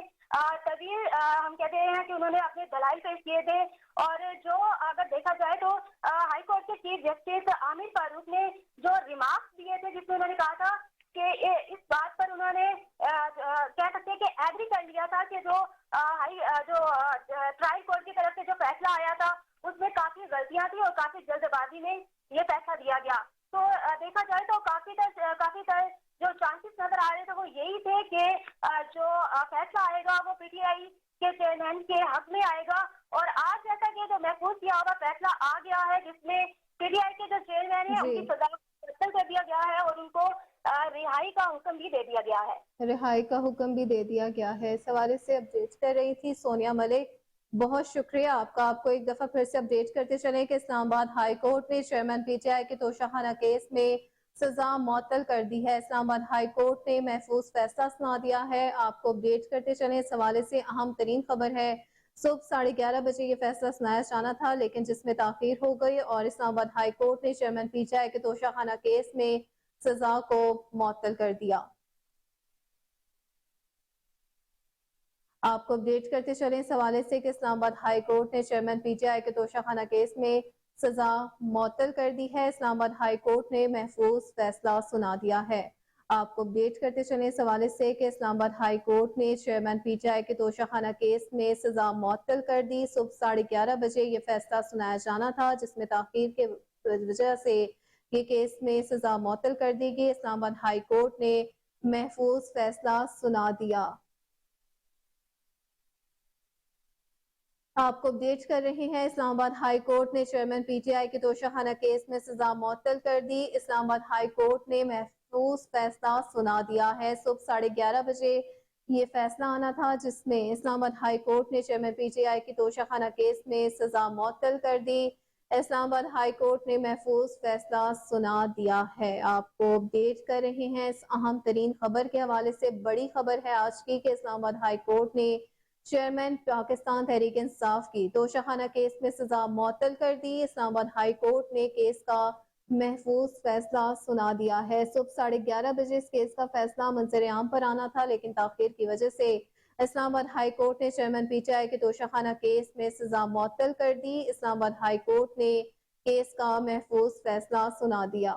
तवील हम कहते हैं कि उन्होंने अपने दलाइल पेश किए थे। और जो अगर देखा जाए तो हाई कोर्ट के चीफ जस्टिस आमिर फारूक ने जो रिमार्क्स दिए थे, जिसमें उन्होंने कहा था कि इस बात पर उन्होंने कह सकते हैं कि एग्री कर लिया था कि जो ट्रायल कोर्ट की तरफ से जो फैसला आया था उसमें काफी गलतियां थी और काफी जल्दबाजी में ये फैसला दिया गया। तो देखा जाए तो काफी तरह जो चांसेस नजर आ रहे थे वो यही थे कि जो फैसला आएगा वो PTI के चेयरमैन के हक में आएगा। और आज जैसा कि जो महफूज किया हुआ फैसला आ गया है, जिसमें PTI के जो चेयरमैन है उनकी सजा मुअत्तल कर दिया गया है और उनको रिहाई का हुक्म भी दे दिया गया है। रिहाई का हुक्म भी दे दिया गया है। इस हवाले से अपडेट कर रही थी सोनिया मलिक, बहुत शुक्रिया आपका। आपको एक दफा फिर से अपडेट करते चले कि इस्लामाबाद हाई कोर्ट ने चेयरमैन PTI के तोशाखाना केस में सजा मुअत्तल कर दी है। इस्लामाबाद हाई कोर्ट ने महफूज फैसला सुना दिया है। आपको अपडेट करते चले इस हवाले से अहम तरीन खबर है, सुबह 11:30 बजे ये फैसला सुनाया जाना था, लेकिन जिसमें ताखीर हो गई और इस्लामाबाद हाई कोर्ट ने चेयरमैन PTI के तोशाखाना केस में सजा को मुअत्तल कर दिया। आपको अपडेट करते चले इस हवाले से कि इस्लामाबाद हाई कोर्ट ने चेयरमैन PTI के तोशाखाना केस में सजा मुअत्तल कर दी है। इस्लामाबाद हाई कोर्ट ने महफूज फैसला सुना दिया है। आपको अपडेट करते चले इस हवाले से कि इस्लामाबाद हाई कोर्ट ने चेयरमैन PTI के तोशाखाना केस में सजा मुअत्तल कर दी। सुबह 11:30 बजे ये फैसला सुनाया जाना था, जिसमें ताखीर के वजह से ये केस में सजा मुअत्तल कर दी गई। इस्लामाबाद हाई कोर्ट ने महफूज फैसला सुना दिया। आपको अपडेट कर रहे हैं इस्लामाबाद हाई कोर्ट ने चेयरमैन PTI के तोशाखाना केस में सजा मुअत्तल कर दी। इस्लामाबाद हाई कोर्ट ने महफूज फैसला सुना दिया है। सुबह 11:30 बजे ये फैसला आना था, जिसमें इस्लामाबाद हाई कोर्ट ने चेयरमैन पीटीआई की तोशाखाना केस में सजा मुअत्तल कर दी। इस्लामाबाद हाई कोर्ट ने महफूज फैसला सुना दिया है। आपको अपडेट कर रहे हैं इस अहम तरीन खबर के हवाले से। बड़ी खबर है आज की कि इस्लामाबाद हाई कोर्ट ने चेयरमैन पाकिस्तान तहरीक इंसाफ की तोशाखाना केस में सजा मुअत्तल कर दी। इस्लामाबाद हाई कोर्ट ने केस का महफूज फैसला सुना दिया है। सुबह 11:30 बजे इस केस का फैसला मंजर आम पर आना था, लेकिन ताखीर की वजह से इस्लामाबाद हाई कोर्ट ने चेयरमैन पीटीआई के तोशाखाना केस में सजा मुअत्तल कर दी। इस्लामाबाद हाई कोर्ट ने केस का महफूज फैसला सुना दिया।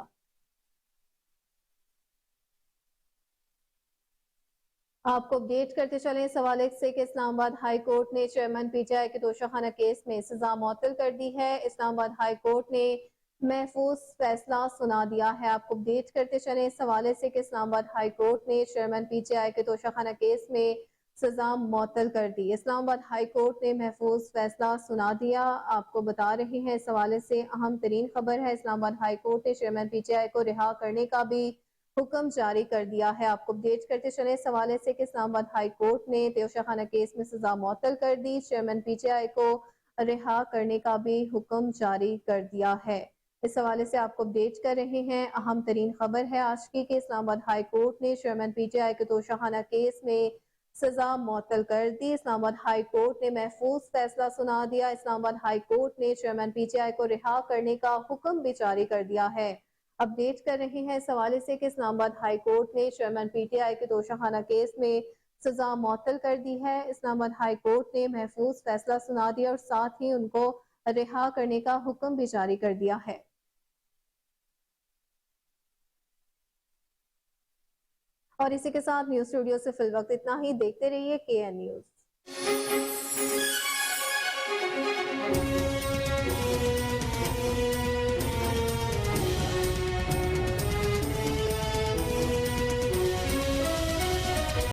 आपको अपडेट करते चले इस हवाले से कि इस्लामाबाद हाई कोर्ट ने चेयरमैन पीटीआई के तोशाखाना केस में सजा मुअत्तल कर दी है। इस्लामाबाद हाई कोर्ट ने महफूज फैसला सुना दिया है। आपको अपडेट करते चले इस हवाले से कि इस्लामाबाद हाई कोर्ट ने चेयरमैन पीटीआई के तोशाखाना केस में सजा मुअत्तल कर दी। इस्लामाबाद हाई कोर्ट ने महफूज फैसला सुना दिया। आपको बता रहे हैं इस हवाले से अहम तरीन खबर है। इस्लामाबाद हाई कोर्ट ने चेयरमैन पीटीआई को रिहा करने का भी हुक्म जारी कर दिया है। आपको अपडेट करते चले इस हवाले से कि इस्लामाबाद हाई कोर्ट ने तोशाखाना केस में सजा मुअत्तल कर दी। चेयरमैन पीटीआई को रिहा करने का भी हुक्म जारी कर दिया है। इस हवाले से आपको अपडेट कर रहे हैं अहम तरीन खबर है आज की कि इस्लामाबाद हाई कोर्ट ने चेयरमैन पीटीआई के तोशाखाना केस में सजा मुअत्तल कर दी। इस्लामाबाद हाई कोर्ट ने महफूज फैसला सुना दिया। इस्लामाबाद हाई कोर्ट ने चेयरमैन पीटीआई को रिहा करने का हुक्म भी जारी कर दिया है। अपडेट कर रहे हैं इस हवाले से कि इस्लामाबाद हाई कोर्ट ने चेयरमैन पीटीआई के तोशाखाना केस में सजा मुअत्तल कर दी है। इस्लामाबाद हाई कोर्ट ने महफूज फैसला सुना दिया और साथ ही उनको रिहा करने का हुक्म भी जारी कर दिया है। और इसी के साथ न्यूज स्टूडियो से फिल वक्त इतना ही। देखते रहिए KN न्यूज।